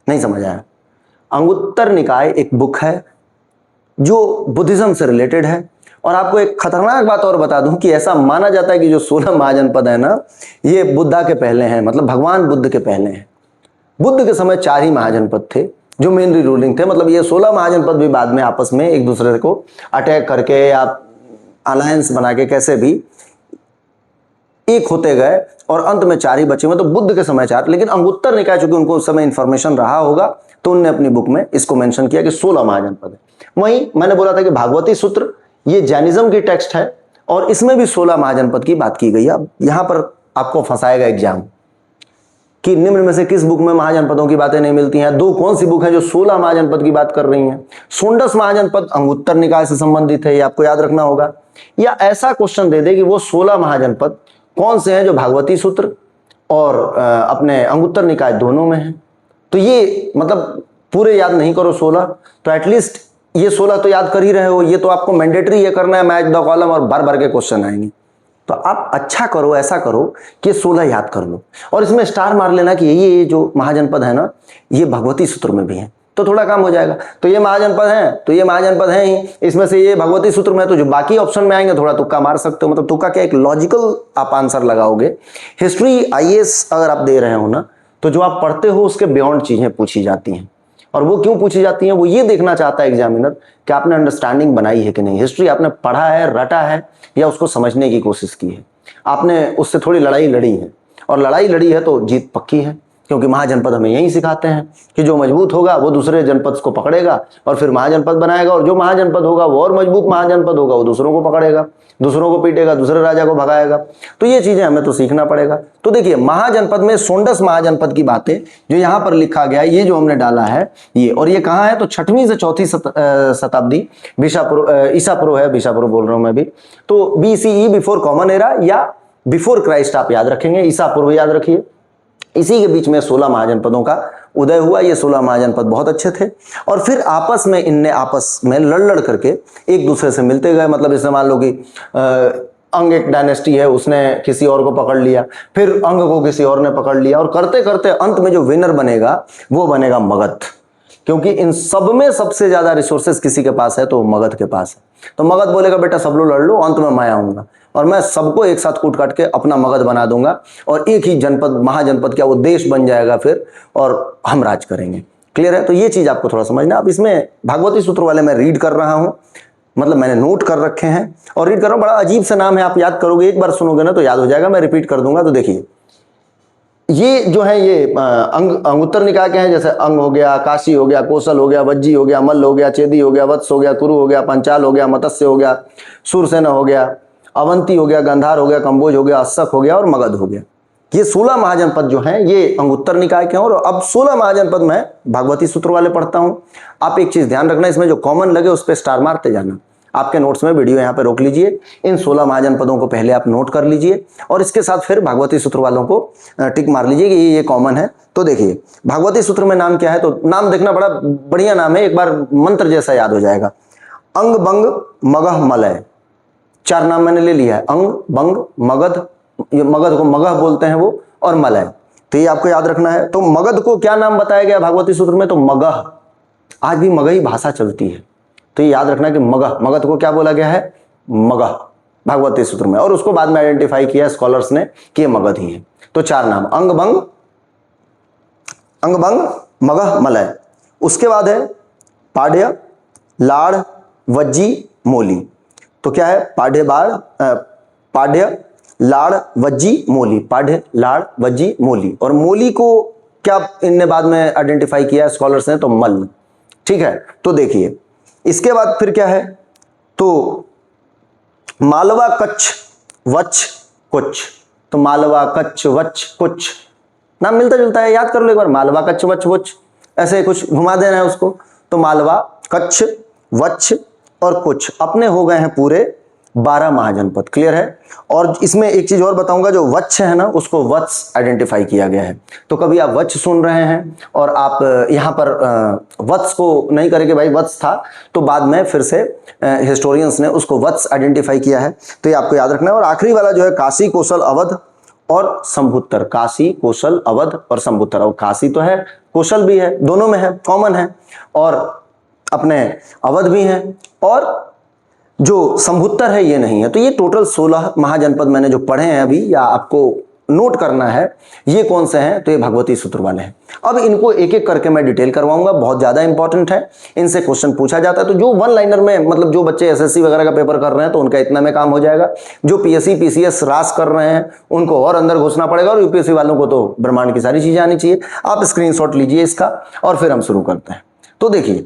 नहीं समझ आया? अंगुत्तर निकाय एक बुक है जो बुद्धिज्म से रिलेटेड है। और आपको एक खतरनाक बात और बता दूं कि ऐसा माना जाता है कि जो 16 महाजनपद है ना, ये बुद्धा के पहले हैं, मतलब भगवान बुद्ध के पहले हैं। बुद्ध के समय 4 ही महाजनपद थे जो मेनली रूलिंग थे। मतलब ये 16 महाजनपद भी बाद में आपस में एक दूसरे को अटैक करके या अलायंस बना के कैसे भी एक होते गए, और अंत में 4 ही बचे हुए। तो बुद्ध के समय 4, लेकिन अंगुत्तर निकाय चूंकि उनको उस समय इंफॉर्मेशन रहा होगा तो उनने अपनी बुक में इसको मेंशन किया कि 16 महाजनपद है। वहीं मैंने बोला था कि भागवती सूत्र ये जैनिज्म की टेक्स्ट है, और इसमें भी 16 महाजनपद की बात की गई है। अब यहां पर आपको फंसाएगा एग्जाम कि निम्न में से किस बुक में महाजनपदों की बातें नहीं मिलती हैं। दो कौन सी बुक है जो 16 महाजनपद की बात कर रही हैं? सोंडस महाजनपद अंगुत्तर निकाय से संबंधित है, ये आपको याद रखना होगा। या ऐसा क्वेश्चन दे दे कि वो 16 महाजनपद कौन से हैं जो भागवती सूत्र और अपने अंगुत्तर निकाय दोनों में है। तो ये मतलब पूरे याद नहीं करो 16, तो एटलीस्ट ये 16 तो याद कर ही रहे हो। ये तो आपको मैंडेटरी ये करना है, मैच द कॉलम, और भर भर के क्वेश्चन आएंगे। तो आप अच्छा करो, ऐसा करो कि 16 याद कर लो, और इसमें स्टार मार लेना कि ये जो महाजनपद है ना ये भगवती सूत्र में भी है, तो थोड़ा काम हो जाएगा। तो ये महाजनपद हैं, तो ये महाजनपद हैं ही, इसमें से ये भगवती सूत्र में है, तो जो बाकी ऑप्शन में आएंगे थोड़ा तुक्का मार सकते हो। मतलब तुक्का क्या, एक लॉजिकल आप आंसर लगाओगे। हिस्ट्री आईएएस अगर आप दे रहे हो ना, तो जो आप पढ़ते हो उसके बियॉन्ड चीजें पूछी जाती हैं। और वो क्यों पूछी जाती हैं, वो ये देखना चाहता है एग्जामिनर कि आपने अंडरस्टैंडिंग बनाई है कि नहीं। हिस्ट्री आपने पढ़ा है, रटा है, या उसको समझने की कोशिश की है। आपने उससे थोड़ी लड़ाई लड़ी है, और लड़ाई लड़ी है तो जीत पक्की है, क्योंकि महाजनपद हमें यही सिखाते हैं कि जो मजबूत होगा वो दूसरे जनपद को पकड़ेगा और फिर महाजनपद बनाएगा, और जो महाजनपद होगा वो और मजबूत महाजनपद होगा, वो दूसरों को पकड़ेगा, दूसरों को पीटेगा, दूसरे राजा को भगाएगा। तो ये चीजें हमें तो सीखना पड़ेगा। तो देखिए महाजनपद में सोंडस महाजनपद की बातें जो यहाँ पर लिखा गया, ये जो हमने डाला है ये, और ये कहाँ है, तो 6वीं से 4वीं शताब्दी ईसा पूर्व है, ईसा पूर्व बोल रहा हूँ मैं भी। तो BCE बिफोर कॉमन एरा या बिफोर क्राइस्ट आप याद रखेंगे, ईसा पूर्व याद रखिए। इसी के बीच में 16 महाजनपदों का उदय हुआ। ये 16 महाजनपद बहुत अच्छे थे, और फिर आपस में इनने आपस में लड़ करके एक दूसरे से मिलते गए। मतलब इसमें मान लो कि अंग एक डायनेस्टी है, उसने किसी और को पकड़ लिया, फिर अंग को किसी और ने पकड़ लिया, और करते करते अंत में जो विनर बनेगा वो बनेगा मगध। क्योंकि इन सब में सबसे ज्यादा रिसोर्सेज किसी के पास है तो मगध के पास है। तो मगध बोलेगा बेटा सब लोग लड़ लो, अंत में मैं आऊंगा और मैं सबको एक साथ कूट काट के अपना मगध बना दूंगा और एक ही जनपद, महाजनपद क्या वो देश बन जाएगा फिर, और हम राज करेंगे। क्लियर है? तो ये चीज आपको थोड़ा समझना। अब इसमें भागवती सूत्र वाले मैं रीड कर रहा हूं, मतलब मैंने नोट कर रखे हैं और रीड कर रहा हूं। बड़ा अजीब सा नाम है, आप याद करोगे, एक बार सुनोगे ना तो याद हो जाएगा, मैं रिपीट कर दूंगा। तो देखिए ये जो है ये अंगुत्तर निकाय के हैं, जैसे अंग हो गया, काशी हो गया, कौशल हो गया, वज्जी हो गया, मल्ल हो गया, चेदी हो गया, वत्स हो गया, कुरु हो गया, पंचाल हो गया, मत्स्य हो गया, सूरसेना हो गया, अवंती हो गया, गंधार हो गया, कंबोज हो गया, अस्सक हो गया और मगध हो गया। ये 16 महाजनपद जो हैं ये अंगुत्तर निकाय के हैं। और अब 16 महाजनपद मैं भागवती सूत्र वाले पढ़ता हूं। आप एक चीज ध्यान रखना, इसमें जो कॉमन लगे उस पर स्टार मारते जाना। आपके नोट्स में वीडियो यहाँ पे रोक लीजिए, इन 16 महाजनपदों को पहले आप नोट कर लीजिए और इसके साथ फिर भागवती सूत्र वालों को टिक मार लीजिए कि ये कॉमन है। तो देखिए भागवती सूत्र में नाम क्या है, तो नाम देखना, बड़ा बढ़िया नाम है, एक बार मंत्र जैसा याद हो जाएगा। अंग बंग मगह मलय, 4 नाम मैंने ले लिया है। अंग बंग मगध, मगध को मगह बोलते हैं वो, और मलय, तो ये आपको याद रखना है। तो मगध को क्या नाम बताया गया भागवती सूत्र में, तो मगह। आज भी मगही भाषा चलती है, तो ये याद रखना कि मगह, मगध को क्या बोला गया है, मगह, भागवती सूत्र में। और उसको बाद में आइडेंटिफाई किया स्कॉलर्स ने कि मगध ही है। तो 4 नाम, अंग बंग मगह मलय। उसके बाद है पाढ़्य लाड़ वज्जी मोली। तो क्या है, पाढ़्य लाड़ वज्जी मोली, पाढ़्य लाड़ वज्जी मोली। और मोली को क्या इनने बाद में आइडेंटिफाई किया स्कॉलर्स ने, तो मल्ल। ठीक है, तो देखिए इसके बाद फिर क्या है, तो मालवा कच्छ वच्छ कुछ। तो मालवा कच्छ वच्छ कुछ नाम मिलता जुलता है, याद कर लो एक बार, मालवा कच्छ वच्छ कुछ, ऐसे कुछ घुमा देना है उसको। तो मालवा कच्छ वच्छ और कुछ अपने हो गए हैं पूरे 12 महाजनपद। क्लियर है? और इसमें एक चीज और बताऊंगा, जो वत्स है ना उसको वत्स आइडेंटिफाई किया गया है। तो कभी आप वत्स सुन रहे हैं और आप यहां पर वत्स को नहीं करेंगे, भाई वत्स था, तो बाद में फिर से हिस्टोरियंस ने उसको वत्स आइडेंटिफाई किया है, तो ये आपको याद रखना है। और आखिरी वाला जो है काशी कौशल अवध और संभुत्तर, काशी कौशल अवध और संभुत्तर। और काशी तो है, कौशल भी है, दोनों में है, कॉमन है, और अपने अवध भी है, और जो संभुत्तर है ये नहीं है। तो ये टोटल 16 महाजनपद मैंने जो पढ़े हैं अभी, या आपको नोट करना है ये कौन से हैं, तो ये भागवती सूत्र वाले हैं। अब इनको एक एक करके मैं डिटेल करवाऊंगा, बहुत ज्यादा इंपॉर्टेंट है, इनसे क्वेश्चन पूछा जाता है। तो जो 1 लाइनर में, मतलब जो बच्चे एसएससी वगैरह का पेपर कर रहे हैं तो उनका इतना में काम हो जाएगा। जो पीएससी पीसीएस रास कर रहे हैं उनको और अंदर घुसना पड़ेगा, और यूपीएससी वालों को तो ब्रह्मांड की सारी चीजें आनी चाहिए। आप स्क्रीनशॉट लीजिए इसका और फिर हम शुरू करते हैं। तो देखिए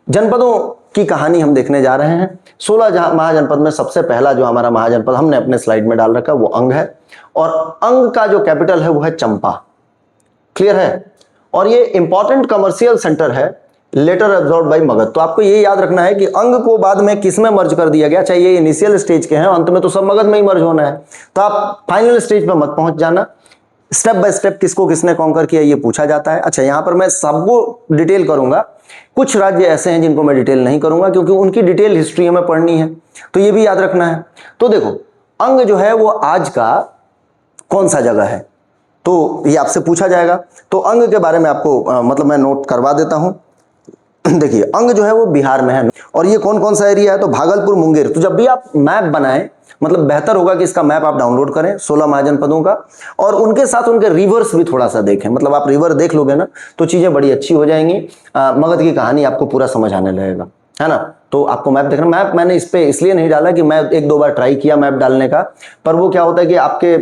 जनपदों की कहानी हम देखने जा रहे हैं। 16 महाजनपद में सबसे पहला जो हमारा महाजनपद हमने अपने स्लाइड में डाल रखा है वो अंग है, और अंग का जो कैपिटल है वो है चंपा। क्लियर है? और ये इंपॉर्टेंट कमर्शियल सेंटर है, लेटर एब्जॉर्ब बाय मगध। तो आपको ये याद रखना है कि अंग को बाद में किस में मर्ज कर दिया गया, चाहे ये इनिशियल स्टेज के हैं, अंत में तो सब मगध में ही मर्ज होना है। तो आप फाइनल स्टेज पे मत पहुंच जाना, स्टेप बाय स्टेप किसको किसने कॉन्कर किया ये पूछा जाता है। अच्छा, यहां पर मैं सबको डिटेल करूंगा, कुछ राज्य ऐसे हैं जिनको मैं डिटेल नहीं करूंगा क्योंकि उनकी डिटेल हिस्ट्री हमें पढ़नी है, तो ये भी याद रखना है। तो देखो अंग जो है वो आज का कौन सा जगह है, तो ये आपसे पूछा जाएगा। तो अंग के बारे में आपको मतलब मैं नोट करवा देता हूं। देखिए अंग जो है वो बिहार में है, और ये कौन कौन सा एरिया है, तो भागलपुर मुंगेर। तो जब भी आप मैप बनाएं, मतलब बेहतर होगा कि इसका मैप आप डाउनलोड करें 16 महाजनपदों का, और उनके साथ उनके रिवर्स भी थोड़ा सा देखें। मतलब आप रिवर देख लोगे ना तो चीजें बड़ी अच्छी हो जाएंगी, मगध की कहानी आपको पूरा समझ आने लगेगा, है ना। तो आपको मैप देखना, मैप मैंने इस पे इसलिए नहीं डाला कि मैं 1-2 बार ट्राई किया मैप डालने का, पर वो क्या होता है कि आपके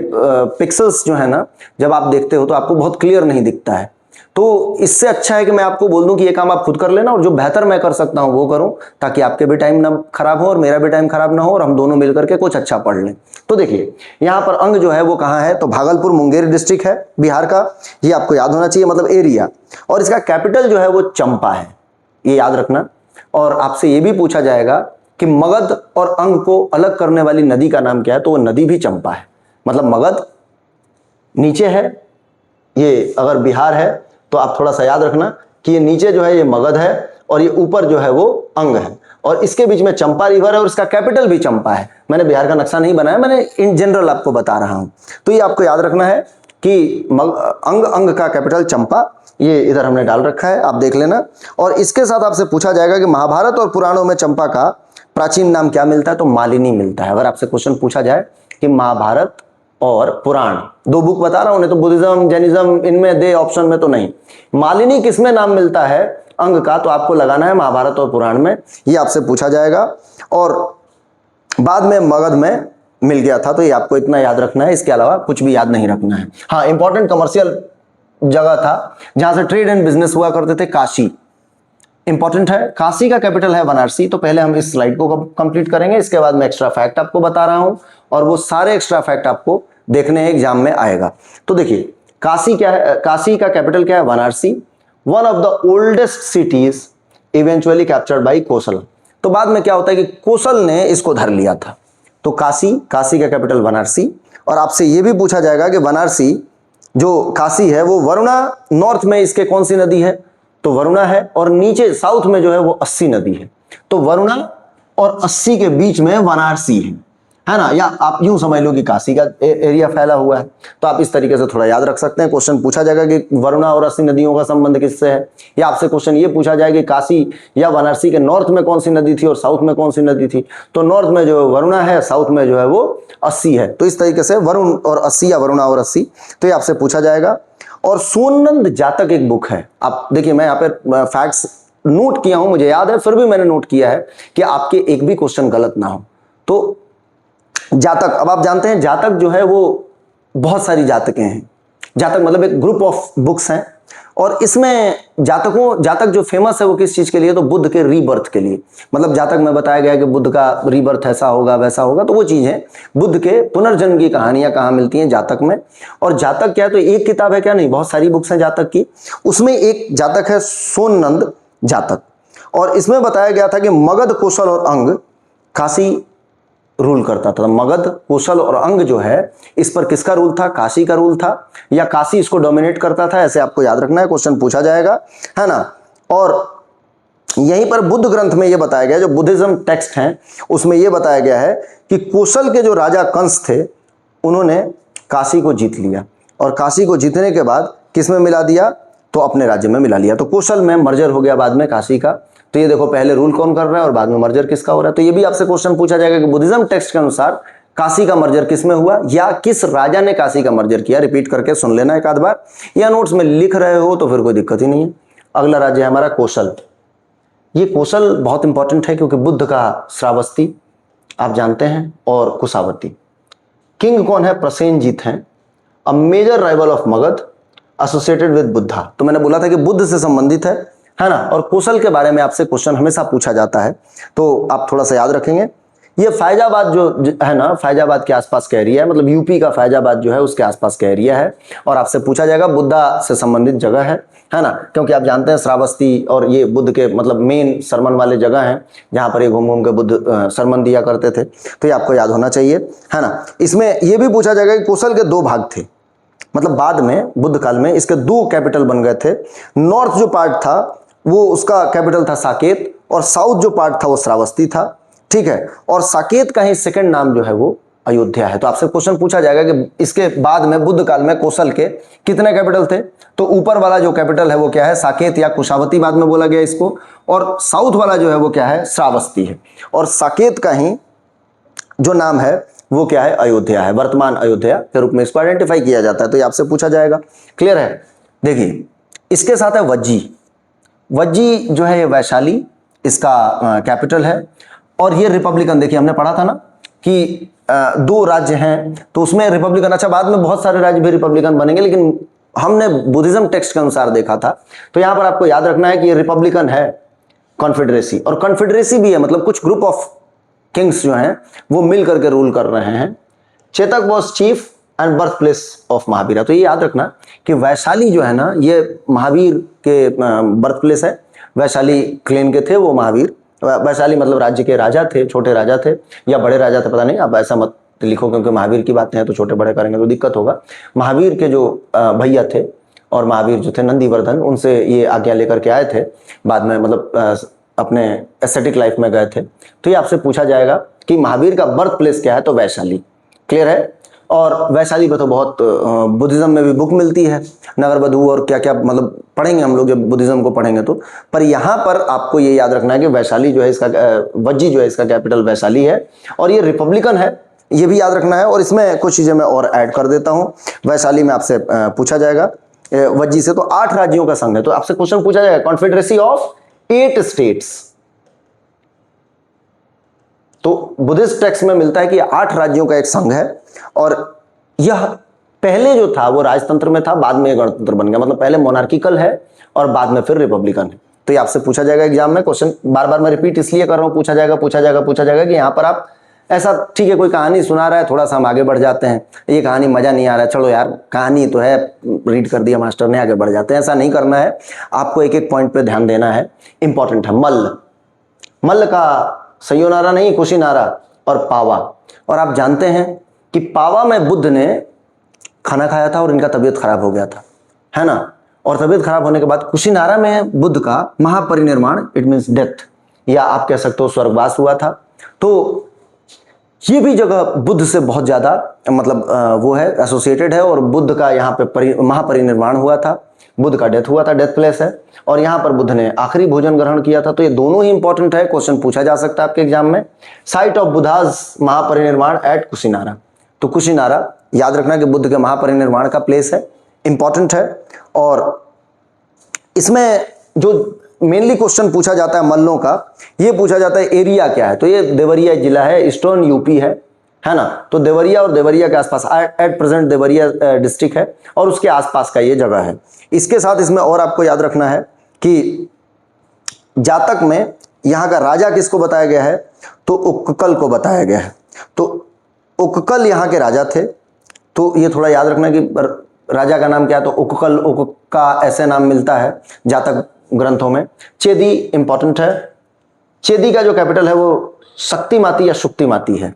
पिक्सल्स जो है ना जब आप देखते हो तो आपको बहुत क्लियर नहीं दिखता है। तो इससे अच्छा है कि मैं आपको बोल दूं कि ये काम आप खुद कर लेना, और जो बेहतर मैं कर सकता हूं वो करूं, ताकि आपके भी टाइम ना खराब हो और मेरा भी टाइम खराब ना हो, और हम दोनों मिलकर के कुछ अच्छा पढ़ लें। तो देखिए यहां पर अंग जो है वो कहां है, तो भागलपुर मुंगेर डिस्ट्रिक्ट है बिहार का, ये आपको याद होना चाहिए, मतलब एरिया। और इसका कैपिटल जो है वो चंपा है, ये याद रखना। और आपसे ये भी पूछा जाएगा कि मगध और अंग को अलग करने वाली नदी का नाम क्या है, तो वो नदी भी चंपा है। मतलब मगध नीचे है, ये अगर बिहार है तो आप थोड़ा सा याद रखना कि ये नीचे जो है ये मगध है, और ये ऊपर जो है वो अंग है, और इसके बीच में चंपा रिवर है, और इसका कैपिटल भी चंपा है। मैंने बिहार का नक्शा नहीं बनाया, मैंने इन जनरल आपको बता रहा हूं। तो ये आपको याद रखना है। कि अंग, अंग का कैपिटल चंपा, ये इधर हमने डाल रखा है, आप देख लेना। और इसके साथ आपसे पूछा जाएगा कि महाभारत और पुराणों में चंपा का प्राचीन नाम क्या मिलता है, तो मालिनी मिलता है। अगर आपसे क्वेश्चन पूछा जाए कि महाभारत और पुराण, दो बुक बता रहा हूं, नहीं तो बुद्धिज्म जैनिज्म इनमें दे ऑप्शन में तो नहीं, मालिनी किसमें नाम मिलता है अंग का, तो आपको लगाना है महाभारत और पुराण में, ये आपसे पूछा जाएगा। और बाद में मगध में मिल गया था, तो ये आपको इतना याद रखना है, इसके अलावा कुछ भी याद नहीं रखना है। हाँ, इंपॉर्टेंट कमर्शियल जगह था जहां से ट्रेड एंड बिजनेस हुआ करते थे, काशी इंपॉर्टेंट है। काशी का कैपिटल है वाराणसी। तो पहले हम इस स्लाइड को कंप्लीट करेंगे, इसके बाद मैं एक्स्ट्रा फैक्ट आपको बता रहा हूं, और वो सारे एक्स्ट्रा फैक्ट आपको देखने एग्जाम में आएगा। तो देखिए, काशी क्या है, काशी का कैपिटल क्या है, Varanasi. One of the oldest cities eventually captured by Kosala. तो बाद में क्या होता है कि कोसल ने इसको धर लिया था। तो काशी, काशी का कैपिटल वाराणसी। और आपसे यह भी पूछा जाएगा कि वाराणसी जो काशी है वो वरुणा, नॉर्थ में इसके कौन सी नदी है, तो वरुणा है, और नीचे साउथ में जो है वो अस्सी नदी है। तो वरुणा और अस्सी के बीच में वाराणसी है ना, या आप यूं समझ लो कि काशी का एरिया फैला हुआ है। तो आप इस तरीके से थोड़ा याद रख सकते हैं। क्वेश्चन पूछा जाएगा कि वरुणा और अस्सी नदियों का संबंध किससे है, या आपसे क्वेश्चन ये पूछा जाएगा कि काशी या वाराणसी के नॉर्थ में कौन सी नदी थी और साउथ में कौन सी नदी थी, तो नॉर्थ में जो है वरुणा है, साउथ में जो है वो अस्सी है। तो इस तरीके से वरुण और अस्सी या वरुणा और अस्सी, तो ये आपसे पूछा जाएगा। और सोननंद जातक एक बुक है, आप देखिए, मैं यहाँ पे फैक्ट्स नोट किया हूं, मुझे याद है, फिर भी मैंने नोट किया है कि आपके एक भी क्वेश्चन गलत ना हो। तो जातक, अब आप जानते हैं जातक जो है वो बहुत सारी जातकें हैं। जातक मतलब एक ग्रुप ऑफ बुक्स हैं, और इसमें जातक जो फेमस है वो किस चीज के लिए, तो बुद्ध के रीबर्थ के लिए। मतलब जातक में बताया गया है कि बुद्ध का रीबर्थ ऐसा होगा वैसा होगा, तो वो चीज है। बुद्ध के पुनर्जन्म की कहानियां कहाँ मिलती हैं, जातक में। और जातक क्या है, तो एक किताब है क्या, नहीं, बहुत सारी बुक्स हैं जातक की। उसमें एक जातक है सोननंद जातक, और इसमें बताया गया था कि मगध, कौशल और अंग काशी रूल करता था। मगध, कौशल और अंग जो है, इस पर किसका रूल था, काशी का रूल था, या काशी इसको डोमिनेट करता था, ऐसे आपको याद रखना है, क्वेश्चन पूछा जाएगा, है ना। और यहीं पर बुद्ध ग्रंथ में यह बताया गया, जो बुद्धिज्म टेक्स्ट हैं उसमें यह बताया गया है कि कौशल के जो राजा कंस थे, उन्होंने काशी को जीत लिया, और काशी को जीतने के बाद किस में मिला दिया, तो अपने राज्य में मिला लिया। तो कौशल में मर्जर हो गया बाद में काशी का। तो ये देखो, पहले रूल कौन कर रहा है और बाद में मर्जर किसका हो रहा है। तो ये भी आपसे क्वेश्चन पूछा जाएगा कि बुद्धिज्म टेक्स्ट के अनुसार काशी का मर्जर किस में हुआ, या किस राजा ने काशी का मर्जर किया। रिपीट करके सुन लेना एक आध बार, या नोट्स में लिख रहे हो तो फिर कोई दिक्कत ही नहीं है। अगला राज्य है हमारा कौशल। ये कौशल बहुत इंपॉर्टेंट है क्योंकि बुद्ध का श्रावस्ती आप जानते हैं, और कुशावती। किंग कौन है, प्रसेनजीत हैं, a major rival of Magadha, associated with Buddha. तो मैंने बोला था कि बुद्ध से संबंधित है ना। और कौशल के बारे में आपसे क्वेश्चन हमेशा पूछा जाता है, तो आप थोड़ा सा याद रखेंगे। ये फैजाबाद जो है ना, फैजाबाद के आसपास का एरिया है, मतलब यूपी का फैजाबाद जो है उसके आसपास का एरिया है। और आपसे पूछा जाएगा बुद्धा से संबंधित जगह है ना, क्योंकि आप जानते हैं श्रावस्ती और ये बुद्ध के मतलब मेन सरमन वाले जगह हैं, जहां पर ये घूम घूम के बुद्ध सरमन दिया करते थे। तो ये आपको याद होना चाहिए, है ना। इसमें यह भी पूछा जाएगा कि कौशल के दो भाग थे, मतलब बाद में बुद्ध काल में इसके दो कैपिटल बन गए थे। नॉर्थ जो पार्ट था वो उसका कैपिटल था साकेत, और साउथ जो पार्ट था वो श्रावस्ती था, ठीक है। और साकेत का ही सेकंड नाम जो है वो अयोध्या है। तो आपसे क्वेश्चन पूछा जाएगा कि इसके बाद में बुद्ध काल में कौशल के कितने कैपिटल थे, तो ऊपर वाला जो कैपिटल है वो क्या है, साकेत या कुशावती बाद में बोला गया इसको, और साउथ वाला जो है वो क्या है, श्रावस्ती है। और साकेत का ही जो नाम है वो क्या है, अयोध्या है। वर्तमान अयोध्या के रूप में इसको आइडेंटिफाई किया जाता है। तो ये आपसे पूछा जाएगा, क्लियर है। देखिए, इसके साथ है वज्जी। वज्जी जो है ये वैशाली इसका कैपिटल है, और ये रिपब्लिकन, देखिए हमने पढ़ा था ना कि दो राज्य हैं तो उसमें रिपब्लिकन, अच्छा बाद में बहुत सारे राज्य भी रिपब्लिकन बनेंगे, लेकिन हमने बुद्धिज्म टेक्स्ट के अनुसार देखा था। तो यहां पर आपको याद रखना है कि ये रिपब्लिकन है, कॉन्फेडरेसी, और कॉन्फेडरेसी भी है, मतलब कुछ ग्रुप ऑफ किंग्स जो हैं वो मिल करके रूल कर रहे हैं। Chetak was cheap and birth place of Mahavir. तो ये याद रखना कि वैशाली जो है ना, ये महावीर के बर्थ प्लेस है। वैशाली क्लेन के थे वो महावीर। वैशाली मतलब राज्य के राजा थे, छोटे राजा थे या बड़े राजा थे, पता नहीं, आप ऐसा मत लिखो क्योंकि महावीर की बातें हैं तो छोटे बड़े करेंगे तो दिक्कत होगा। महावीर के जो भैया थे, और महावीर जो थे नंदीवर्धन, उनसे ये आज्ञा लेकर के आए थे बाद में, मतलब अपने एस्थेटिक लाइफ में गए थे। तो ये आपसे पूछा जाएगा कि महावीर का बर्थ प्लेस क्या है, तो वैशाली, क्लियर है। और वैशाली पे तो बहुत बुद्धिज्म में भी बुक मिलती है, नगर वधु और क्या क्या, मतलब पढ़ेंगे हम लोग जब बुद्धिज्म को पढ़ेंगे तो। पर यहाँ पर आपको ये याद रखना है कि वैशाली जो है इसका वज्जी जो है इसका कैपिटल वैशाली है, और ये रिपब्लिकन है, ये भी याद रखना है। और इसमें कुछ चीजें मैं और ऐड कर देता हूँ। वैशाली में आपसे पूछा जाएगा वज्जी से, तो 8 राज्यों का संघ है, तो आपसे क्वेश्चन पूछा जाएगा कॉन्फेडरेसी ऑफ 8 स्टेट्स। तो बुद्धिस्ट टेक्स्ट में मिलता है कि 8 राज्यों का एक संघ है, और यह पहले जो था वो राजतंत्र में था, बाद में गणतंत्र बन गया, मतलब पहले मोनार्किकल है और बाद में फिर रिपब्लिकन है। तो ये आपसे पूछा जाएगा एग्जाम में, क्वेश्चन बार बार मैं रिपीट इसलिए कर रहा हूं, पूछा जाएगा कि यहां पर आप ऐसा, ठीक है कोई कहानी सुना रहा है, थोड़ा सा हम आगे बढ़ जाते हैं, ये कहानी मजा नहीं आ रहा है, चलो यार कहानी तो है, रीड कर दिया मास्टर ने, आगे बढ़ जाते हैं, ऐसा नहीं करना है। आपको एक एक पॉइंट पे ध्यान देना है, इंपॉर्टेंट है। मल्ल, मल्ल का सयोनारा नहीं, कुशीनारा और पावा। और आप जानते हैं कि पावा में बुद्ध ने खाना खाया था और इनका तबीयत खराब हो गया था, है ना, और तबीयत खराब होने के बाद कुशीनारा में बुद्ध का महापरिनिर्वाण, इट मीन्स डेथ, या आप कह सकते हो स्वर्गवास हुआ था। तो ये भी जगह बुद्ध से बहुत ज्यादा मतलब वो है, एसोसिएटेड है, और बुद्ध का यहाँ पे महापरिनिर्वाण हुआ था, बुद्ध का डेथ हुआ था, डेथ प्लेस है, और यहाँ पर बुद्ध ने आखिरी भोजन ग्रहण किया था। तो ये दोनों ही इंपॉर्टेंट है, क्वेश्चन पूछा जा सकता है आपके एग्जाम में। Site of Buddha's Mahaparinirvana at Kushinara, तो कुशीनारा याद रखना कि बुद्ध के महापरिनिर्वाण का प्लेस है, इंपॉर्टेंट है। और इसमें जो मेनली क्वेश्चन पूछा जाता है मल्लों का, ये पूछा जाता है एरिया क्या है, तो ये देवरिया जिला है, ईस्टर्न यूपी है ना, तो देवरिया और देवरिया के आसपास, एट प्रेजेंट देवरिया डिस्ट्रिक्ट है और उसके आसपास का ये जगह है। इसके साथ इसमें और आपको याद रखना है कि जातक में यहाँ का राजा किसको बताया गया है, तो उक्कल को बताया गया है। तो उक्कल यहाँ के राजा थे, तो ये थोड़ा याद रखना कि राजा का नाम क्या है, तो उक्कल, उक्का ऐसे नाम मिलता है जातक ग्रंथों में। चेदी इंपॉर्टेंट है, चेदी का जो कैपिटल है वो शक्तिमाती या शुक्तिमाती है।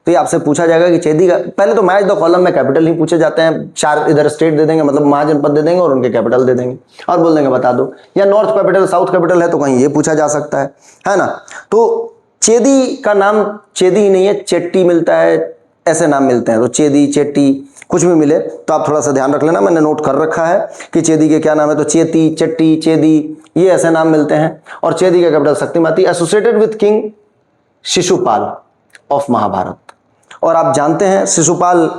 तो ये आपसे पूछा जाएगा कि चेदी का, पहले तो मैच द कॉलम में कैपिटल ही पूछे जाते हैं, 4 इधर स्टेट दे देंगे, मतलब महाजनपद दे देंगे और उनके कैपिटल दे देंगे और बोल देंगे बता दो, या नॉर्थ कैपिटल साउथ कैपिटल है तो कहीं ये पूछा जा सकता है ना। तो चेदी का नाम चेदी ही नहीं है, चेट्टी मिलता है, ऐसे नाम मिलते हैं, तो चेदी, चेट्टी कुछ भी मिले तो आप थोड़ा सा ध्यान रख लेना, मैंने नोट कर रखा है कि चेदी के क्या नाम है, तो चेती, चट्टी, चेदी, ये ऐसे नाम मिलते हैं। और चेदी का capital Shuktimati, associated with king Shishupal of Mahabharata. और आप जानते हैं शिशुपाल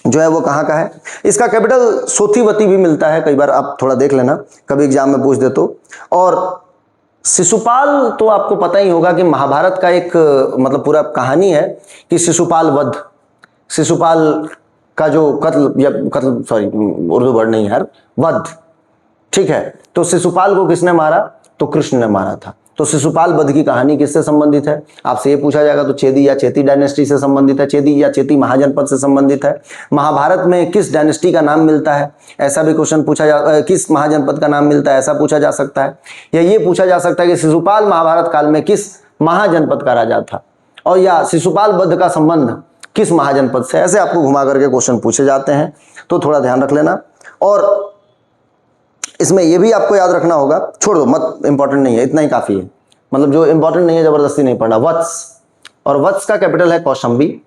जो है वो कहाँ का है, इसका कैपिटल सोथीवती भी मिलता है, कई बार आप थोड़ा देख लेना, कभी एग्जाम में पूछ दे तो। और शिशुपाल तो आपको पता ही होगा कि महाभारत का एक मतलब पूरा कहानी है कि शिशुपाल वध, शिशुपाल का जो कत्ल सॉरी उर्दू वर्ड नहीं यार, वध, ठीक है। तो शिशुपाल को किसने मारा, तो कृष्ण ने मारा था। तो शिशुपाल वध की कहानी किससे संबंधित है, आपसे ये पूछा जाएगा, तो चेदी या चेती डायनेस्टी से संबंधित है, चेदी या चेती महाजनपद से संबंधित है। महाभारत में किस डायनेस्टी का नाम मिलता है, ऐसा भी क्वेश्चन पूछा जा, किस महाजनपद का नाम मिलता है, ऐसा पूछा जा सकता है। या ये पूछा जा सकता है कि शिशुपाल महाभारत काल में किस महाजनपद का राजा था, और या शिशुपाल वध का संबंध किस महाजनपद से, ऐसे आपको घुमा करके क्वेश्चन पूछे जाते हैं, तो थोड़ा ध्यान रख लेना। और इसमें यह भी आपको याद रखना होगा, छोड़ दो मत, इंपॉर्टेंट नहीं है, इतना ही काफी है, मतलब जो इंपॉर्टेंट नहीं है जबरदस्ती नहीं पढ़ना। वत्स, और वत्स का कैपिटल है कौशंबी,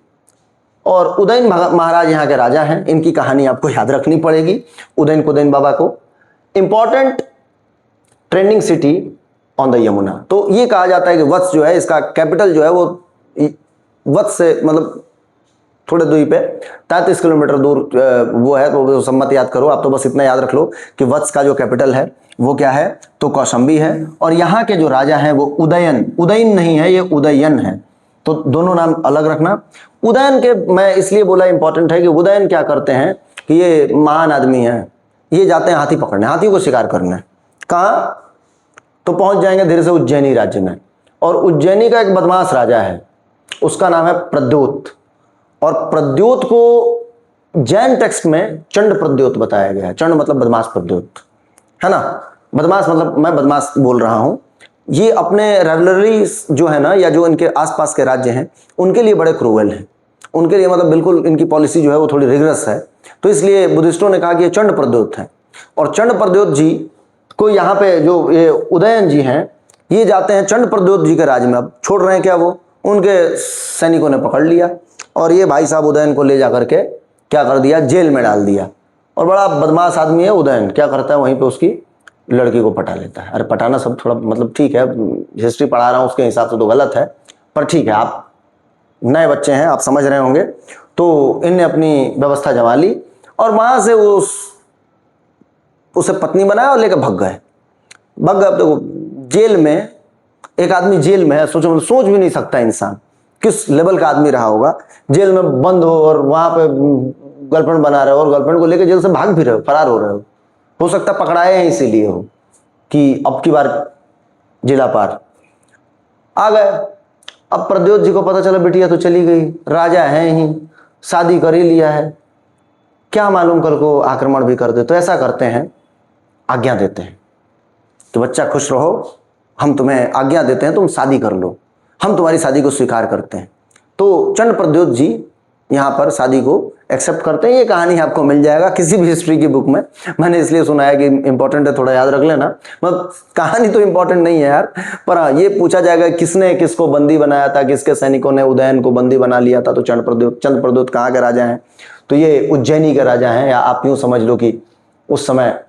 और उदयन महाराज यहाँ के राजा हैं, इनकी कहानी आपको याद रखनी पड़ेगी, उदयन कुदयन बाबा को। Important trending city on the Yamuna, तो ये कहा जाता है कि वत्स जो है इसका कैपिटल जो है वो वत्स से मतलब थोड़े दूरी पे 33 किलोमीटर दूर वो है, तो सब मत याद करो, आप तो बस इतना याद रख लो कि वत्स का जो कैपिटल है वो क्या है, तो कौशंबी है। और यहाँ के जो राजा हैं वो उदयन, उदयन नहीं है ये उदयन है, तो दोनों नाम अलग रखना। उदयन के मैं इसलिए बोला इंपॉर्टेंट है कि उदयन क्या करते हैं कि ये महान आदमी है, ये जाते हैं हाथी पकड़ने, हाथियों को शिकार करने, कहाँ, तो पहुंच जाएंगे धीरे से उज्जैनी राज्य में। और उज्जैनी का एक बदमाश राजा है, उसका नाम है प्रद्योत, और प्रद्योत को जैन टेक्स्ट में चंड प्रद्योत बताया गया है। चंड मतलब बदमाश, प्रद्योत है ना, बदमाश मतलब मैं बदमाश बोल रहा हूं। ये अपने रेवलरी जो है ना, या जो इनके आसपास के राज्य हैं उनके लिए बड़े क्रूवल हैं, उनके लिए मतलब बिल्कुल इनकी पॉलिसी जो है वो थोड़ी रिगरस है, तो इसलिए बुद्धिस्टों ने कहा कि ये चंड प्रद्योत है। और चंड प्रद्योत जी को यहाँ पे जो ये उदयन जी हैं, ये जाते हैं चंड प्रद्योत जी के राज्य में, अब छोड़ रहे हैं क्या, वो उनके सैनिकों ने पकड़ लिया और ये भाई साहब उदयन को ले जा करके क्या कर दिया, जेल में डाल दिया। और बड़ा बदमाश आदमी है उदयन, क्या करता है वहीं पे उसकी लड़की को पटा लेता है। अरे पटाना सब थोड़ा मतलब ठीक है, हिस्ट्री पढ़ा रहा हूँ उसके हिसाब से तो गलत है, पर ठीक है, आप नए बच्चे हैं, आप समझ रहे होंगे। तो इनने अपनी व्यवस्था जमा ली और वहां से उसे पत्नी बनाया और लेकर भग गए। अब देखो जेल में एक आदमी जेल में है, सोचो, सोच भी नहीं सकता इंसान किस लेवल का आदमी रहा होगा। जेल में बंद हो और वहां पे गर्लफ्रेंड बना रहे हो और गर्लफ्रेंड को लेकर जेल से भाग भी रहे हो, फरार हो रहे हो सकता है पकड़ाए हैं इसीलिए हो कि अब की बार जिला पार आ गए। अब प्रद्योत जी को पता चला बिटिया तो चली गई, राजा है ही, शादी कर ही लिया है, क्या मालूम कल को आक्रमण भी कर दे। तो ऐसा करते हैं, आज्ञा देते हैं कि बच्चा खुश रहो, हम तुम्हें आज्ञा देते हैं, तुम शादी कर लो, हम तुम्हारी शादी को स्वीकार करते हैं। तो चंड प्रद्योत जी यहाँ पर शादी को एक्सेप्ट करते हैं। ये कहानी आपको मिल जाएगा किसी भी हिस्ट्री की बुक में, मैंने इसलिए सुना है कि इंपॉर्टेंट है, थोड़ा याद रख लेना। मतलब कहानी तो इंपॉर्टेंट नहीं है यार, पर हाँ ये पूछा जाएगा किसने किसको बंदी बनाया था, किसके सैनिकों ने उदयन को बंदी बना लिया था। तो चंद प्रद्योत कहाँ के राजा हैं, तो ये उज्जैनी के राजा हैं, या आप यूं समझ लो कि उस समय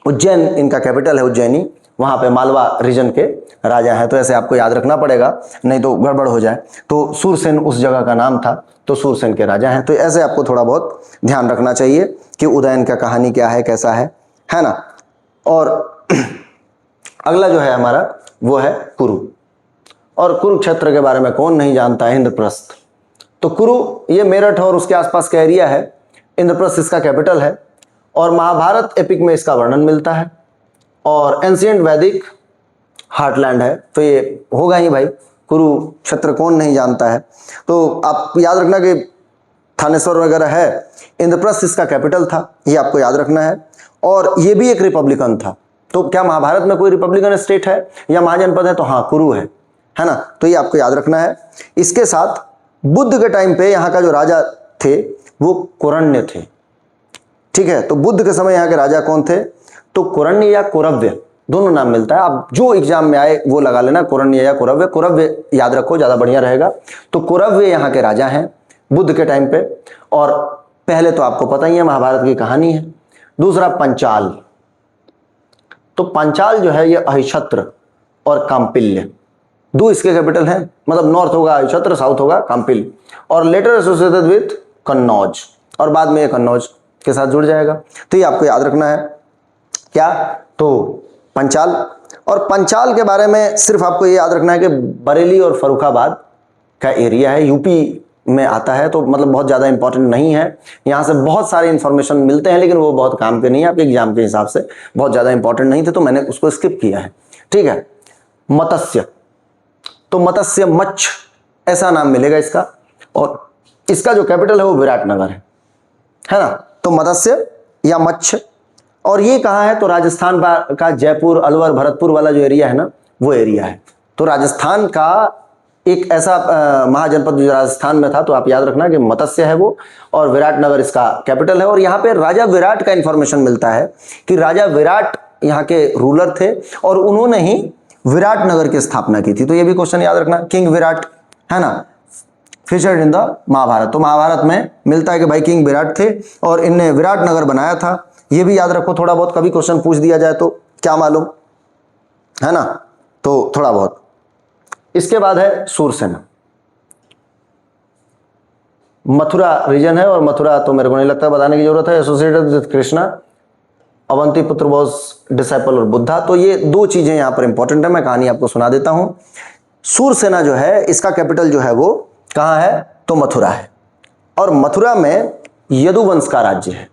उज्जैन इनका कैपिटल है, उज्जैनी, वहां पे मालवा रीजन के राजा हैं। तो ऐसे आपको याद रखना पड़ेगा, नहीं तो गड़बड़ हो जाए। तो सूरसेन उस जगह का नाम था, तो सूरसेन के राजा हैं। तो ऐसे आपको थोड़ा बहुत ध्यान रखना चाहिए कि उदयन का कहानी क्या है, कैसा है ना। और अगला जो है हमारा वो है कुरु। और कुरुक्षेत्र के बारे में कौन नहीं जानता है, इंद्रप्रस्थ। तो कुरु ये मेरठ और उसके आसपास का एरिया है, इंद्रप्रस्थ इसका कैपिटल है, और महाभारत एपिक में इसका वर्णन मिलता है, और एंशिएंट वैदिक हार्टलैंड है। तो ये होगा ही भाई, कुरुक्षेत्र कौन नहीं जानता है। तो आप याद रखना कि थानेश्वर वगैरह है, इंद्रप्रस्थ इसका कैपिटल था, ये आपको याद रखना है। और ये भी एक रिपब्लिकन था। तो क्या महाभारत में कोई रिपब्लिकन स्टेट है या महाजनपद है, तो हाँ कुरु है ना। तो ये आपको याद रखना है। इसके साथ बुद्ध के टाइम पे यहाँ का जो राजा थे वो कुरण्य थे, ठीक है। तो बुद्ध के समय यहाँ के राजा कौन थे, तो कुरण्य या कुरव्य दोनों नाम मिलता है। आप जो एग्जाम में आए वो लगा लेना, कुरण्य या कुरव्य। कुरव्य याद रखो, ज्यादा बढ़िया रहेगा। तो कुरव्य यहाँ के राजा हैं बुद्ध के टाइम पे। और पहले तो आपको पता ही है महाभारत की कहानी है। दूसरा पंचाल। तो पंचाल जो है ये अहिछत्र और काम्पिल्य दो इसके कैपिटल हैं, मतलब नॉर्थ होगा अहिछत्र, साउथ होगा काम्पिल, और लेटर एसोसिएटेड विथ कन्नौज, और बाद में ये कन्नौज के साथ जुड़ जाएगा। तो ये आपको याद रखना है क्या, तो पंचाल। और पंचाल के बारे में सिर्फ आपको ये याद रखना है कि बरेली और फर्रुखाबाद का एरिया है, यूपी में आता है। तो मतलब बहुत ज़्यादा इंपॉर्टेंट नहीं है, यहाँ से बहुत सारे इंफॉर्मेशन मिलते हैं, लेकिन वो बहुत काम के नहीं है, आपके एग्जाम के हिसाब से बहुत ज़्यादा इंपॉर्टेंट नहीं थे, तो मैंने उसको स्किप किया है, ठीक है। मत्स्य, तो मत्स्य मच्छ ऐसा नाम मिलेगा इसका, और इसका जो कैपिटल है वो विराटनगर है ना। तो मत्स्य या मच्छ, और ये कहाँ है, तो राजस्थान का जयपुर, अलवर, भरतपुर वाला जो एरिया है ना, वो एरिया है। तो राजस्थान का एक ऐसा महाजनपद जो राजस्थान में था, तो आप याद रखना कि मत्स्य है वो, और विराटनगर इसका कैपिटल है। और यहाँ पे राजा विराट का इंफॉर्मेशन मिलता है कि राजा विराट यहाँ के रूलर थे, और उन्होंने ही विराटनगर की स्थापना की थी। तो ये भी क्वेश्चन याद रखना, किंग विराट है ना, फीचर्ड इन द महाभारत। तो महाभारत में मिलता है कि भाई किंग विराट थे और इनने विराटनगर बनाया था। ये भी याद रखो थोड़ा बहुत, कभी क्वेश्चन पूछ दिया जाए तो क्या मालूम, है ना, तो थोड़ा बहुत। इसके बाद है सूरसेना। मथुरा रीजन है, और मथुरा तो मेरे को नहीं लगता बताने की जरूरत है, एसोसिएटेड विद कृष्णा, अवंती पुत्र वॉज डिसाइपल और बुद्धा। तो ये दो चीजें यहाँ पर इंपॉर्टेंट है, मैं कहानी आपको सुना देता हूं। सूरसेना जो है इसका कैपिटल जो है वो कहाँ है, तो मथुरा है, और मथुरा में यदुवंश का राज्य है,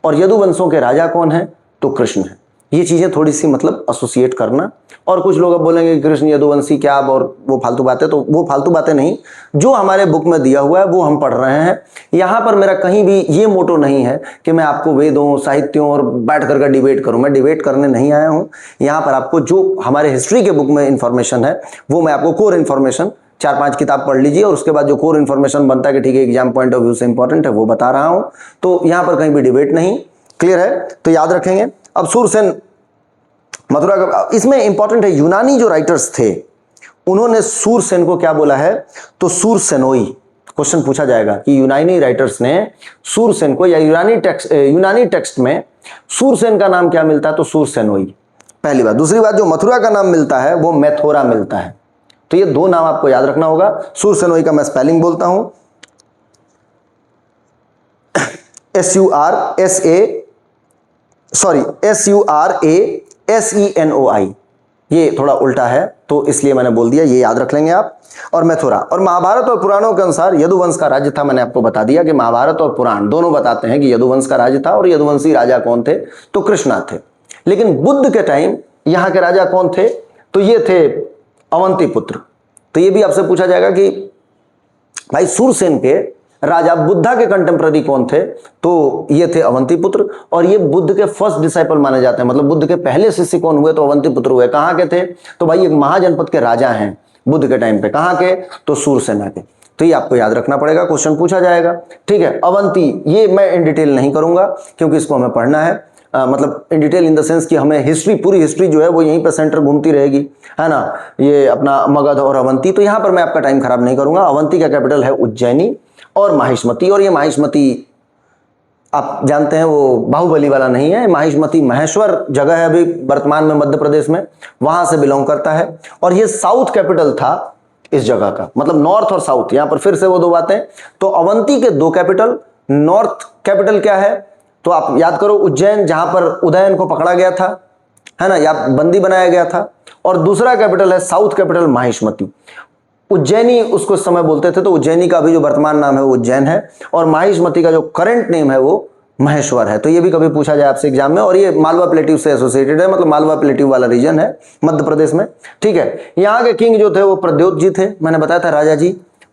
और यदुवंशों के राजा कौन है, तो कृष्ण है। ये चीजें थोड़ी सी मतलब एसोसिएट करना। और कुछ लोग अब बोलेंगे कृष्ण यदुवंशी क्या, अब और वो फालतू बातें, तो वो फालतू बातें नहीं, जो हमारे बुक में दिया हुआ है वो हम पढ़ रहे हैं। यहाँ पर मेरा कहीं भी ये मोटो नहीं है कि मैं आपको वेदों, साहित्यों और बैठ करके डिबेट करूं। मैं डिबेट करने नहीं आया हूँ यहाँ पर। आपको जो हमारे हिस्ट्री के बुक में इंफॉर्मेशन है वो मैं आपको कोर इन्फॉर्मेशन 4-5 किताब पढ़ लीजिए, और उसके बाद जो कोर इन्फॉर्मेशन बनता है कि ठीक है एग्जाम पॉइंट ऑफ व्यू से इंपॉर्टेंट है वो बता रहा हूँ। तो यहाँ पर कहीं भी डिबेट नहीं, क्लियर है, तो याद रखेंगे। अब सूरसेन मथुरा का, इसमें इंपॉर्टेंट है यूनानी जो राइटर्स थे उन्होंने सूरसेन को क्या बोला है, तो सूरसेनोई। क्वेश्चन पूछा जाएगा कि यूनानी राइटर्स ने सूरसेन को, या यूनानी टेक्स्ट में सूरसेन का नाम क्या मिलता है, तो सूरसेनोई, पहली बात। दूसरी बात, जो मथुरा का नाम मिलता है वो मैथोरा मिलता है। तो ये दो नाम आपको याद रखना होगा। सूरसेनोई का मैं स्पेलिंग बोलता हूं, SURASENOI, ये थोड़ा उल्टा है तो इसलिए मैंने बोल दिया, ये याद रख लेंगे आप। और मैथुरा, और महाभारत और पुराणों के अनुसार यदुवंश का राज्य था। मैंने आपको बता दिया कि महाभारत और पुराण दोनों बताते हैं कि यदुवंश का राज्य था, और यदुवंशी राजा कौन थे, तो कृष्णा थे। लेकिन बुद्ध के टाइम यहाँ के राजा कौन थे, तो ये थे अवंती पुत्र। तो ये भी आपसे पूछा जाएगा कि भाई सूरसेन के राजा बुद्धा के कंटेम्प्ररी कौन थे, तो ये थे अवंती पुत्र, और ये बुद्ध के फर्स्ट डिसाइपल माने जाते हैं। मतलब बुद्ध के पहले शिष्य कौन हुए, तो अवंती पुत्र हुए। कहाँ के थे, तो भाई एक महाजनपद के राजा हैं बुद्ध के टाइम पे। कहाँ के, तो सूरसेना के। तो ये आपको याद रखना पड़ेगा, क्वेश्चन पूछा जाएगा। ठीक है, अवंती, ये मैं इन डिटेल नहीं करूंगा क्योंकि इसको हमें पढ़ना है, मतलब in detail in the sense कि हमें हिस्ट्री, पूरी हिस्ट्री जो है वो यहीं पे सेंटर घूमती रहेगी, है ना, ये अपना मगध और अवंती। तो यहाँ पर मैं आपका टाइम खराब नहीं करूंगा। अवंती का कैपिटल है उज्जैनी और माहिष्मती, और ये माहिष्मती आप जानते हैं वो बाहुबली वाला नहीं है। माहिष्मती महेश्वर जगह है अभी वर्तमान में मध्य प्रदेश में, वहां से बिलोंग करता है। और ये साउथ कैपिटल था इस जगह का, मतलब नॉर्थ और साउथ, यहां पर फिर से वो दो बातें। तो अवंती के दो कैपिटल, नॉर्थ कैपिटल क्या है, तो आप याद करो उज्जैन, जहां पर उदयन को पकड़ा गया था, है ना, या बंदी बनाया गया था। और दूसरा कैपिटल है साउथ कैपिटल माहिष्मती। उज्जैनी उसको इस समय बोलते थे, तो उज्जैनी का अभी जो वर्तमान नाम है वो उज्जैन है, और माहिष्मती का जो करंट नेम है वो महेश्वर है। तो ये भी कभी पूछा जाए आपसे एग्जाम में, और ये मालवा प्लेट्यू से एसोसिएटेड है, मतलब मालवा प्लेट्यू वाला रीजन है मध्य प्रदेश में। ठीक है, यहाँ के किंग जो थे वो प्रद्योत जी थे, मैंने बताया था राजा जी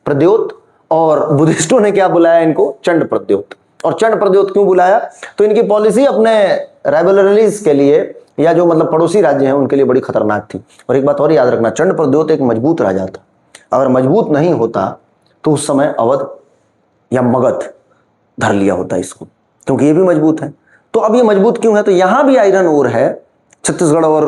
प्रद्योत, और बुद्धिस्टों ने क्या बुलाया इनको, चंड प्रद्योत। और चंड प्रद्योत क्यों बुलाया, तो इनकी पॉलिसी अपने राइवलरीज के लिए, या जो मतलब पड़ोसी राज्य हैं उनके लिए बड़ी खतरनाक थी। और एक बात और याद रखना, चंड प्रद्योत एक मजबूत राजा था। अगर मजबूत नहीं होता तो उस समय अवध या मगध धर लिया होता इसको, क्योंकि ये भी मजबूत है। तो अब ये मजबूत क्यों है, तो यहां भी आयरन ओर है, छत्तीसगढ़ और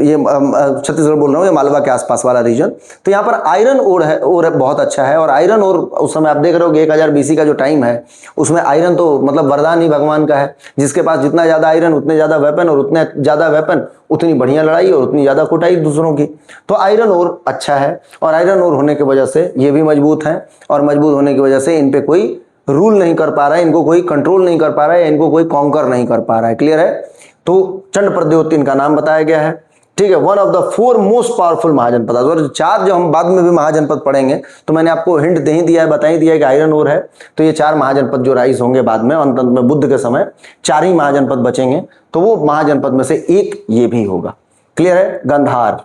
ये छत्तीसगढ़ बोल रहा हूँ, ये मालवा के आसपास वाला रीजन। तो यहाँ पर आयरन ओर है, ओर बहुत अच्छा है। और आयरन ओर उस समय आप देख रहे हो 1000 BC का जो टाइम है, उसमें आयरन तो मतलब वरदान ही भगवान का है। जिसके पास जितना ज्यादा आयरन उतने ज्यादा वेपन, और उतने ज्यादा वेपन उतनी बढ़िया लड़ाई, और उतनी ज्यादा कुटाई दूसरों की। तो आयरन ओर अच्छा है, और आयरन ओर होने की वजह से ये भी मजबूत है, और मजबूत होने की वजह से इन पे कोई रूल नहीं कर पा रहा है, इनको कोई कंट्रोल नहीं कर पा रहा है, इनको कोई कॉन्कर नहीं कर पा रहा है। क्लियर है, तो चंड प्रद्योत इनका नाम बताया गया है। ठीक है, one of the 4 most powerful mahajanapada. और 4 जो हम बाद में भी महाजनपद पढ़ेंगे, तो मैंने आपको हिंट दे ही दिया है, बता ही दिया है कि आयरन ओर है। तो ये 4 महाजनपद जो राइज होंगे बाद में, अंत में बुद्ध के समय 4 ही महाजनपद बचेंगे, तो वो महाजनपद में से एक ये भी होगा। क्लियर है, गंधार।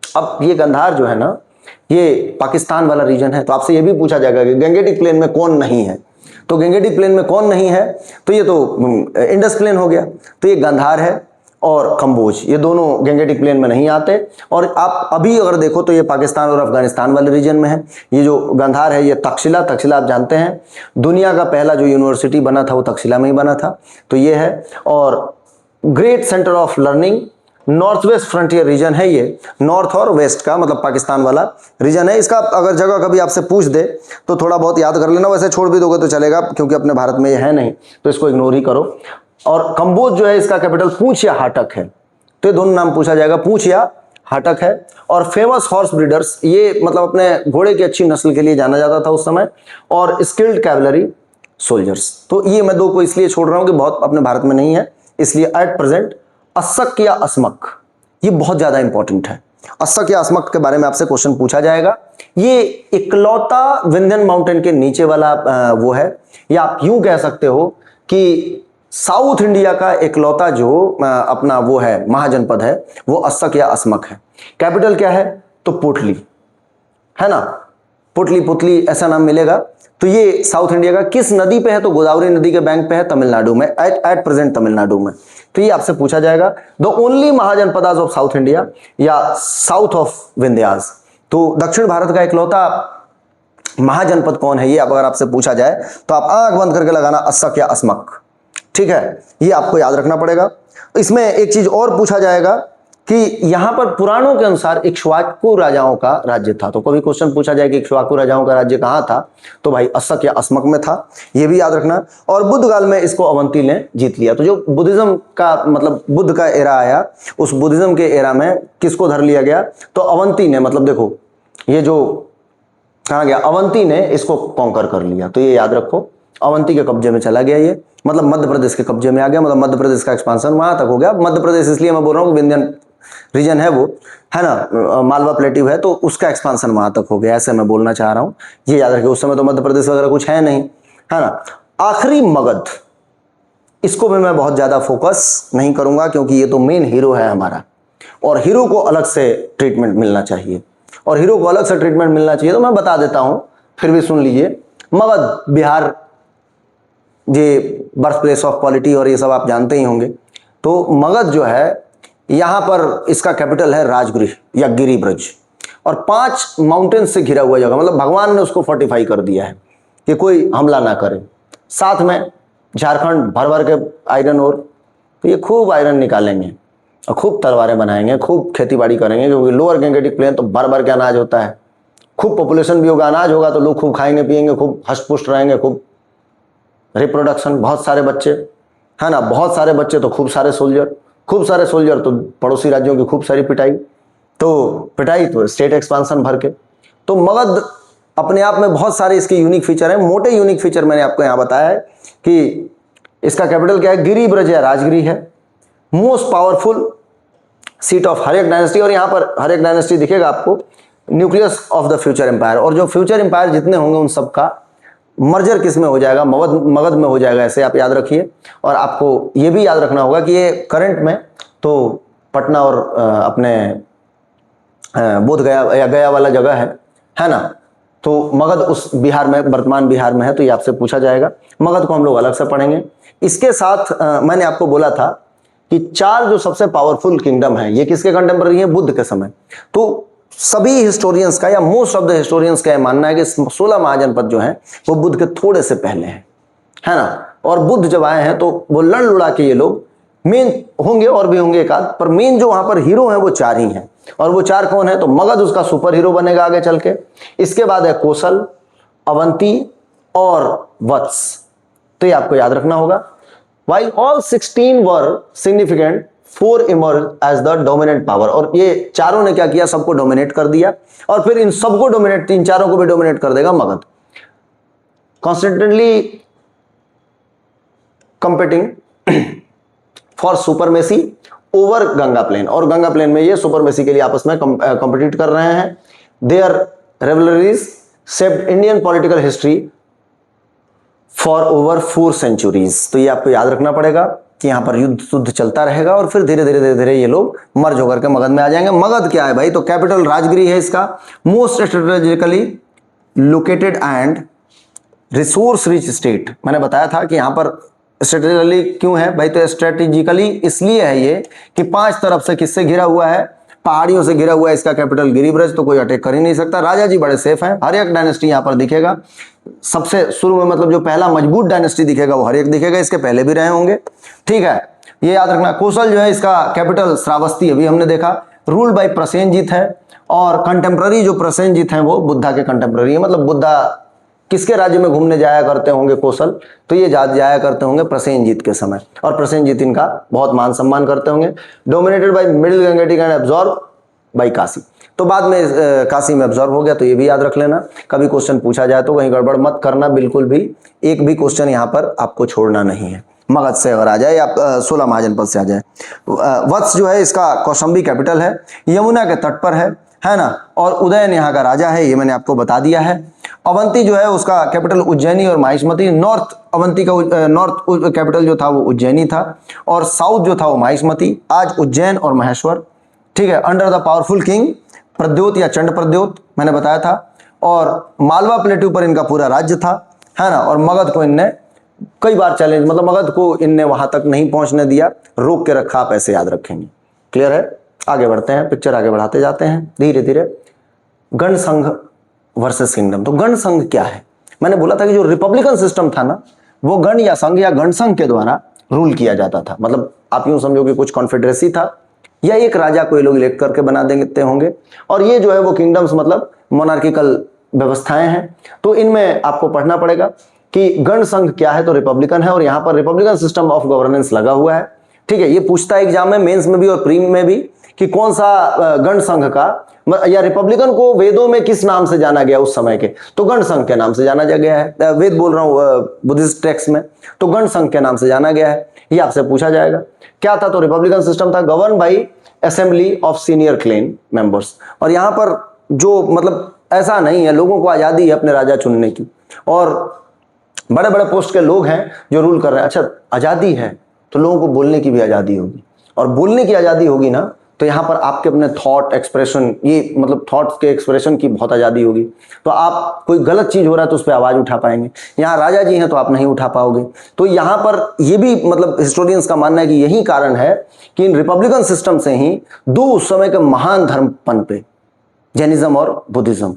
अब ये गंधार जो है ना, ये पाकिस्तान वाला रीजन है। तो आपसे ये भी पूछा जाएगा कि गंगेटिक प्लेन में कौन नहीं है, तो गंगेटिक प्लेन में कौन नहीं है, तो ये तो इंडस प्लेन हो गया। तो ये गंधार है और कंबोज, ये दोनों गंगेटिक प्लेन में नहीं आते। और आप अभी अगर देखो तो ये पाकिस्तान और अफगानिस्तान वाले रीजन में है। ये जो गंधार है, ये तक्षशिला आप जानते हैं, दुनिया का पहला जो यूनिवर्सिटी बना था वो तक्षशिला में ही बना था। तो ये है, और great centre of learning, north west frontier region है ये, नॉर्थ और वेस्ट का मतलब पाकिस्तान वाला रीजन है। इसका अगर जगह कभी आपसे पूछ दे तो थोड़ा बहुत याद कर लेना, वैसे छोड़ भी दोगे तो चलेगा क्योंकि अपने भारत में ये है नहीं, तो इसको इग्नोर ही करो। और कंबोज जो है इसका कैपिटल पूंछ या हाटक है। तो ये दोनों नाम पूछा जाएगा, पूंछ या हाटक है। और फेमस हॉर्स ब्रीडर्स, ये मतलब अपने घोड़े की अच्छी नस्ल के लिए जाना जाता था उस समय, और स्किल्ड कैवलरी सोल्जर्स। तो ये मैं 2 को इसलिए छोड़ रहा हूं कि बहुत अपने भारत में नहीं है, इसलिए एट प्रेजेंट अस्सक या अस्मक, ये बहुत ज्यादा इंपॉर्टेंट है। अस्सक या अस्मक के बारे में आपसे क्वेश्चन पूछा जाएगा। ये इकलौता विंध्यन माउंटेन के नीचे वाला वो है, या आप यूं कह सकते हो कि साउथ इंडिया का इकलौता जो अपना वो है महाजनपद है, वो अस्सक या अस्मक है। कैपिटल क्या है, तो पोटली, है ना, पोटली पुतली ऐसा नाम मिलेगा। तो ये साउथ इंडिया का किस नदी पे है, तो गोदावरी नदी के बैंक पे है, तमिलनाडु में, एट प्रेजेंट तमिलनाडु में। तो ये आपसे पूछा जाएगा, the only mahajanapadas of south India या साउथ ऑफ विंध्यास। तो दक्षिण भारत का इकलौता महाजनपद कौन है, ये अगर आपसे पूछा जाए तो आप आंख बंद करके लगाना अस्सक या अस्मक। ठीक है, ये आपको याद रखना पड़ेगा। इसमें एक चीज और पूछा जाएगा कि यहां पर पुराणों के अनुसार इक्ष्वाकु राजाओं का राज्य था। तो कभी क्वेश्चन पूछा जाए कि इक्ष्वाकु राजाओं का राज्य कहां था, तो भाई अस्सक या अस्मक में था, ये भी याद रखना। और बुद्ध काल में इसको अवंती ने जीत लिया। तो जो बुद्धिज्म का मतलब बुद्ध का एरा आया, उस बुद्धिज्म के एरा में किसको धर लिया गया, तो अवंती ने, मतलब देखो ये जो कहा गया, अवंती ने इसको कॉन्कर कर लिया। तो ये याद रखो, अवंती के कब्जे में चला गया ये, मतलब मध्य प्रदेश के कब्जे में आ गया, मतलब मध्य प्रदेश का एक्सपांशन वहां तक हो गया। मध्य प्रदेश इसलिए मैं बोल रहा हूँ, विंध्यन रीजन है वो, है ना, मालवा प्लेट्यू है, तो उसका एक्सपांशन वहां तक हो गया, ऐसे मैं बोलना चाह रहा हूं। ये याद रखिए, उस समय तो मध्य प्रदेश वगैरह कुछ है नहीं, है ना। आखिरी मगध, इसको भी मैं बहुत ज्यादा फोकस नहीं करूंगा, क्योंकि ये तो मेन हीरो है हमारा, और हीरो को अलग से ट्रीटमेंट मिलना चाहिए, और हीरो को अलग से ट्रीटमेंट मिलना चाहिए। तो मैं बता देता हूं, फिर भी सुन लीजिए। मगध बिहार, ये बर्थ प्लेस ऑफ पॉलिटी और ये सब आप जानते ही होंगे। तो मगध जो है, यहां पर इसका कैपिटल है राजगृह या गिरिब्रज, और 5 माउंटेन्स से घिरा हुआ जगह, मतलब भगवान ने उसको फोर्टिफाई कर दिया है कि कोई हमला ना करे। साथ में झारखंड भर भर के आयरन ओर, तो ये खूब आयरन निकालेंगे और खूब तलवारें बनाएंगे, खूब खेती बाड़ी करेंगे, क्योंकि लोअर गंगेटिक प्लेन तो भर भर के अनाज होता है, खूब पॉपुलेशन भी होगा, अनाज होगा तो लोग खूब खाएंगे पिएंगे, खूब हष्ट-पुष्ट रहेंगे, खूब रिप्रोडक्शन, बहुत सारे बच्चे, है ना, बहुत सारे बच्चे तो खूब सारे सोल्जर, खूब सारे सोल्जर तो पड़ोसी राज्यों की खूब सारी पिटाई, तो पिटाई तो स्टेट एक्सपांशन भर के। तो मगध अपने आप में बहुत सारे इसके यूनिक फीचर हैं। मोटे यूनिक फीचर मैंने आपको यहां बताया है कि इसका कैपिटल क्या है, गिरिब्रज या राजगृह है। Most powerful seat of Haryanka dynasty, और यहां पर हर्यक डायनेस्टी दिखेगा आपको, nucleus of the future empire, और जो फ्यूचर एम्पायर जितने होंगे उन सबका मर्जर किस में हो जाएगा, मगध में हो जाएगा, ऐसे आप याद रखिए। और आपको ये भी याद रखना होगा कि ये करंट में तो पटना और अपने बोध गया या गया वाला जगह है ना। तो मगध उस बिहार में, वर्तमान बिहार में है, तो ये आपसे पूछा जाएगा। मगध को हम लोग अलग से पढ़ेंगे। इसके साथ मैंने आपको बोला था कि 4 जो सबसे पावरफुल किंगडम है, ये किसके कंटेम्पररी है, बुद्ध के समय। तो सभी हिस्टोरियंस का या मोस्ट ऑफ द हिस्टोरियंस का यह मानना है कि 16 महाजनपद जो हैं वो बुद्ध के थोड़े से पहले हैं, है ना। और बुद्ध जब आए हैं तो वो लड़ लुड़ा के ये लोग मेन होंगे, और भी होंगे एक आध, पर मेन जो वहां पर हीरो हैं वो 4 ही हैं। और वो 4 कौन है, तो मगध उसका सुपर हीरो बनेगा आगे चल के। इसके बाद है कोसल, अवंती और वत्स। तो ये आपको याद रखना होगा। While all 16 were significant, 4 emerged as the dominant power। और ये चारों ने क्या किया, सबको डोमिनेट कर दिया, और फिर इन सबको डोमिनेट, इन चारों को भी डोमिनेट कर देगा Magadha. Constantly competing for supremacy over Ganga plain, और गंगा प्लेन में ये सुपरमेसी के लिए आपस में कंपीट कर रहे हैं। Their rivalries shaped Indian political history for over 4 centuries. तो ये आपको याद रखना पड़ेगा कि यहां पर युद्ध चलता रहेगा, और फिर धीरे धीरे ये लोग मर्ज होकर के मगध में आ जाएंगे। मगध क्या है भाई, तो कैपिटल राजगृह है इसका, most strategically located and resource rich state. मैंने बताया था कि यहां पर स्ट्रेटेजिकली क्यों है भाई, तो स्ट्रेटेजिकली इसलिए है ये कि 5 तरफ से किससे घिरा हुआ है, पहाड़ियों से घिरा हुआ है। इसका कैपिटल गिरिब्रज, तो कोई अटैक कर ही नहीं सकता। राजा जी बड़े सेफ हैं। हर्यक डायनेस्टी यहां पर दिखेगा सबसे शुरू में, मतलब जो पहला मजबूत डायनेस्टी दिखेगा वो हर्यक दिखेगा, इसके पहले भी रहे होंगे, ठीक है, ये याद रखना। कोसल जो है इसका कैपिटल श्रावस्ती, अभी हमने देखा, रूल्ड बाय प्रसेनजीत है, और कंटेम्प्ररी जो प्रसेनजीत हैं वो बुद्धा के कंटेम्प्ररी है। मतलब बुद्धा किसके राज्य में घूमने जाया करते होंगे कोसल, तो ये जाया करते होंगे प्रसेनजीत के समय, और प्रसेनजीत इनका बहुत मान सम्मान करते होंगे। Dominated by middle Gangetic and absorb by Kashi, तो बाद में काशी में एब्जॉर्ब हो गया। तो ये भी याद रख लेना, कभी क्वेश्चन पूछा जाए तो कहीं गड़बड़ मत करना, बिल्कुल भी एक भी क्वेश्चन यहाँ पर आपको छोड़ना नहीं है। मगध से अगर आ जाए या 16 महाजनपद से आ जाए। वत्स जो है इसका कौशाम्बी कैपिटल है, यमुना के तट पर है ना, और उदयन यहाँ का राजा है, ये मैंने आपको बता दिया है। अवंती जो है उसका कैपिटल उज्जैनी और माहिष्मती। नॉर्थ अवंती का नॉर्थ कैपिटल जो था वो उज्जैनी था, और साउथ जो था वो माहिष्मती, आज उज्जैन और महेश्वर, ठीक है। Under the powerful king Pradyot या चंड प्रद्योत मैंने बताया था, और मालवा प्लेट्यू पर इनका पूरा राज्य था, है ना। और मगध को इनने कई बार चैलेंज, मतलब मगध को इनने वहां तक नहीं पहुंचने दिया, रोक के रखा, आप ऐसे याद रखेंगे। क्लियर है, आगे बढ़ते हैं, पिक्चर आगे बढ़ाते जाते हैं धीरे धीरे। गण संघ वर्सेस किंगडम। तो गण संघ क्या है, मैंने बोला था कि जो रिपब्लिकन सिस्टम था ना, वो गण या संघ या गण संघ के द्वारा रूल किया जाता था। मतलब आप यूं समझो कि कुछ कॉन्फेडरेसी था, या एक राजा को ये लोग इलेक्ट करके बना देते होंगे। और ये जो है वो किंगडम्स मतलब मोनार्किकल व्यवस्थाएं हैं। तो इनमें आपको पढ़ना पड़ेगा कि गण संघ क्या है, तो रिपब्लिकन है, और यहाँ पर रिपब्लिकन सिस्टम ऑफ गवर्नेंस लगा हुआ है। ठीक है, ये पूछता है एग्जाम में, मेंस में भी और प्री में भी, कि कौन सा गण संघ का या रिपब्लिकन को वेदों में किस नाम से जाना गया उस समय के, तो गण संघ के नाम से जाना गया है। वेद बोल रहा हूं बुद्धिस्ट टेक्स्ट में, तो गण संघ के नाम से जाना गया है। ये आपसे पूछा जाएगा। क्या था, तो रिपब्लिकन सिस्टम था, govern by assembly of senior clan members. और यहां पर जो मतलब ऐसा नहीं है, लोगों को आजादी है अपने राजा चुनने की, और बड़े बड़े पोस्ट के लोग हैं जो रूल कर रहे हैं। अच्छा, आजादी है तो लोगों को बोलने की भी आजादी होगी, और बोलने की आजादी होगी ना, तो यहाँ पर आपके अपने थॉट एक्सप्रेशन, ये मतलब थॉट्स के एक्सप्रेशन की बहुत आजादी होगी। तो आप कोई गलत चीज हो रहा है तो उस पर आवाज उठा पाएंगे। यहाँ राजा जी हैं तो आप नहीं उठा पाओगे। तो यहाँ पर ये भी मतलब हिस्टोरियंस का मानना है कि यही कारण है कि इन रिपब्लिकन सिस्टम से ही दो उस समय के महान धर्म पनपे, जैनिज्म और बुद्धिज्म।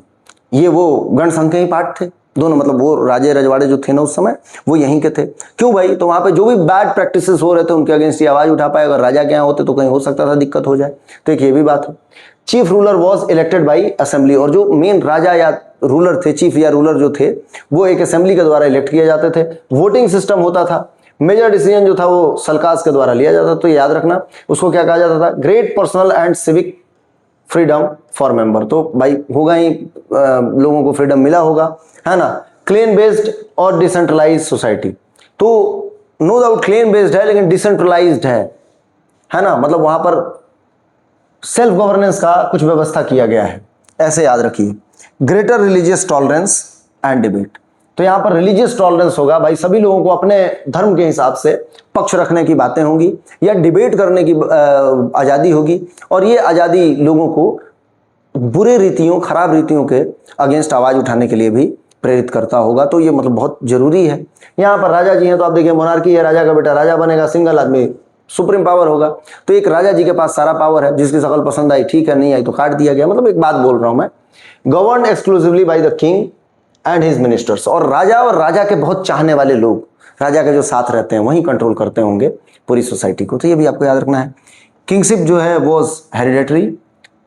ये वो गण संघ के ही पार्ट थे दोनों, मतलब वो राजे रजवाड़े जो थे ना उस समय, वो यहीं के थे। क्यों भाई, तो वहां पे जो भी बैड प्रैक्टिसेस हो रहे थे उनके अगेंस्ट ये आवाज उठा पाए। अगर राजा के यहाँ होते तो कहीं हो सकता था दिक्कत हो जाए, तो एक ये भी बात है। Chief ruler was elected by assembly, और जो मेन राजा या रूलर थे, चीफ या रूलर जो थे, वो एक असेंबली के द्वारा इलेक्ट किए जाते थे। वोटिंग सिस्टम होता था। मेजर डिसीजन जो था वो सलकाज के द्वारा लिया जाता, तो याद रखना उसको क्या कहा जाता था, great personal and civic freedom for member. तो भाई होगा ही, लोगों को फ्रीडम मिला होगा, है ना। क्लेन बेस्ड और डिसेंट्रलाइज्ड सोसाइटी, तो नो डाउट क्लेन बेस्ड है लेकिन डिसेंट्रलाइज्ड है ना, मतलब वहां पर सेल्फ गवर्नेंस का कुछ व्यवस्था किया गया है, ऐसे याद रखिए। Greater religious tolerance and debate, तो यहां पर रिलीजियस टॉलरेंस होगा, भाई सभी लोगों को अपने धर्म के हिसाब से पक्ष रखने की बातें होंगी, या डिबेट करने की आजादी होगी। और ये आजादी लोगों को बुरे रीतियों, खराब रीतियों के अगेंस्ट आवाज उठाने के लिए भी प्रेरित करता होगा। तो ये मतलब बहुत जरूरी है। यहाँ पर राजा जी हैं तो आप देखिए मोनार्की है, राजा का बेटा राजा बनेगा, सिंगल आदमी सुप्रीम पावर होगा। तो एक राजा जी के पास सारा पावर है, जिसकी शकल पसंद आई ठीक है, नहीं आई तो काट दिया गया। मतलब एक बात बोल रहा हूं मैं, govern exclusively by the king and his ministers, और राजा के बहुत चाहने वाले लोग, राजा के जो साथ रहते हैं वही कंट्रोल करते होंगे पूरी सोसाइटी को। तो ये भी आपको याद रखना है। किंगशिप जो है वो hereditary,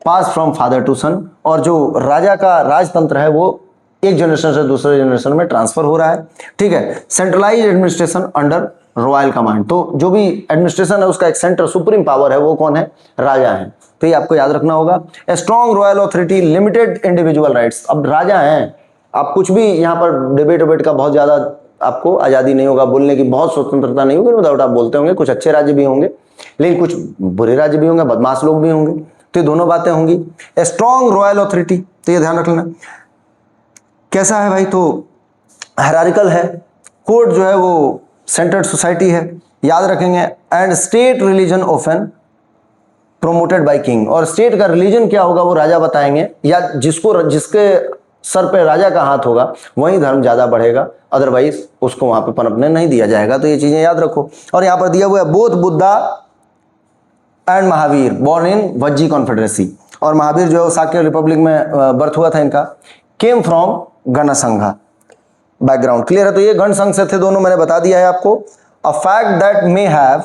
pass from father to son, और जो राजा का राजतंत्र है वो एक जनरेशन से दूसरे जनरेशन में ट्रांसफर हो रहा है। ठीक है, centralised administration under royal command, तो जो भी एडमिनिस्ट्रेशन है उसका एक सेंटर सुप्रीम पावर है, वो कौन है, राजा है। तो ये आपको याद रखना होगा। A strong royal authority, limited individual rights, अब राजा हैं, आप कुछ भी यहाँ पर डिबेट का बहुत ज्यादा आपको आजादी नहीं होगा, बोलने की बहुत स्वतंत्रता नहीं होगी। नो डाउट आप बोलते होंगे, कुछ अच्छे राज्य भी होंगे लेकिन कुछ बुरे राज्य भी होंगे, बदमाश लोग भी होंगे, तो ये दोनों बातें होंगी। ए स्ट्रॉन्ग रॉयल ऑथोरिटी, तो ये ध्यान रख लेना। कैसा है भाई, तो हायरार्किकल है। कोर्ट जो है वो सेंटर्ड सोसाइटी है, याद रखेंगे। And state religion often promoted by king, और स्टेट का रिलीजन क्या होगा वो राजा बताएंगे, या जिसके सर पे राजा का हाथ होगा वही धर्म ज्यादा बढ़ेगा, अदरवाइज उसको वहां पे पनपने नहीं दिया जाएगा। तो ये चीजें याद रखो। और यहाँ पर दिया हुआ है both Buddha and Mahavir born in Vajji confederacy, और महावीर जो है साक्य रिपब्लिक में बर्थ हुआ था इनका, केम फ्रॉम गण संघा बैकग्राउंड। क्लियर है, तो ये गण संघ से थे दोनों, मैंने बता दिया है आपको। A fact that may have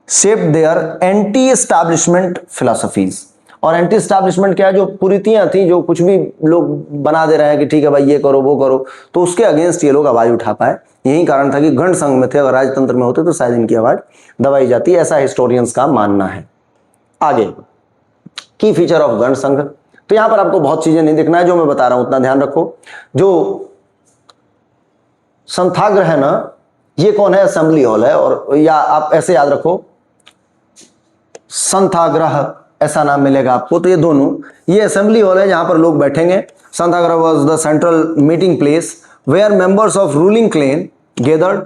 shaped their anti establishment philosophies, और एंटी एस्टैब्लिशमेंट क्या है, जो कुरीतियां थी, जो कुछ भी लोग बना दे रहे हैं कि ठीक है भाई ये करो वो करो, तो उसके अगेंस्ट ये लोग आवाज उठा पाए। यही कारण था कि गण संघ में थे, अगर राजतंत्र में होते तो शायद इनकी आवाज दबाई जाती, ऐसा हिस्टोरियंस का मानना है। आगे की फीचर ऑफ गण संघ, तो यहां पर आपको बहुत चीजें नहीं देखना है, जो मैं बता रहा हूं उतना ध्यान रखो। जो संथाग्रह है ना, ये कौन है, असेंबली हॉल है, और या आप ऐसे याद रखो संथाग्रह, ऐसा नाम मिलेगा आपको। तो ये दोनों, ये असेंबली हॉल है जहां पर लोग बैठेंगे। Santhagara was the central meeting place where members of ruling clan gathered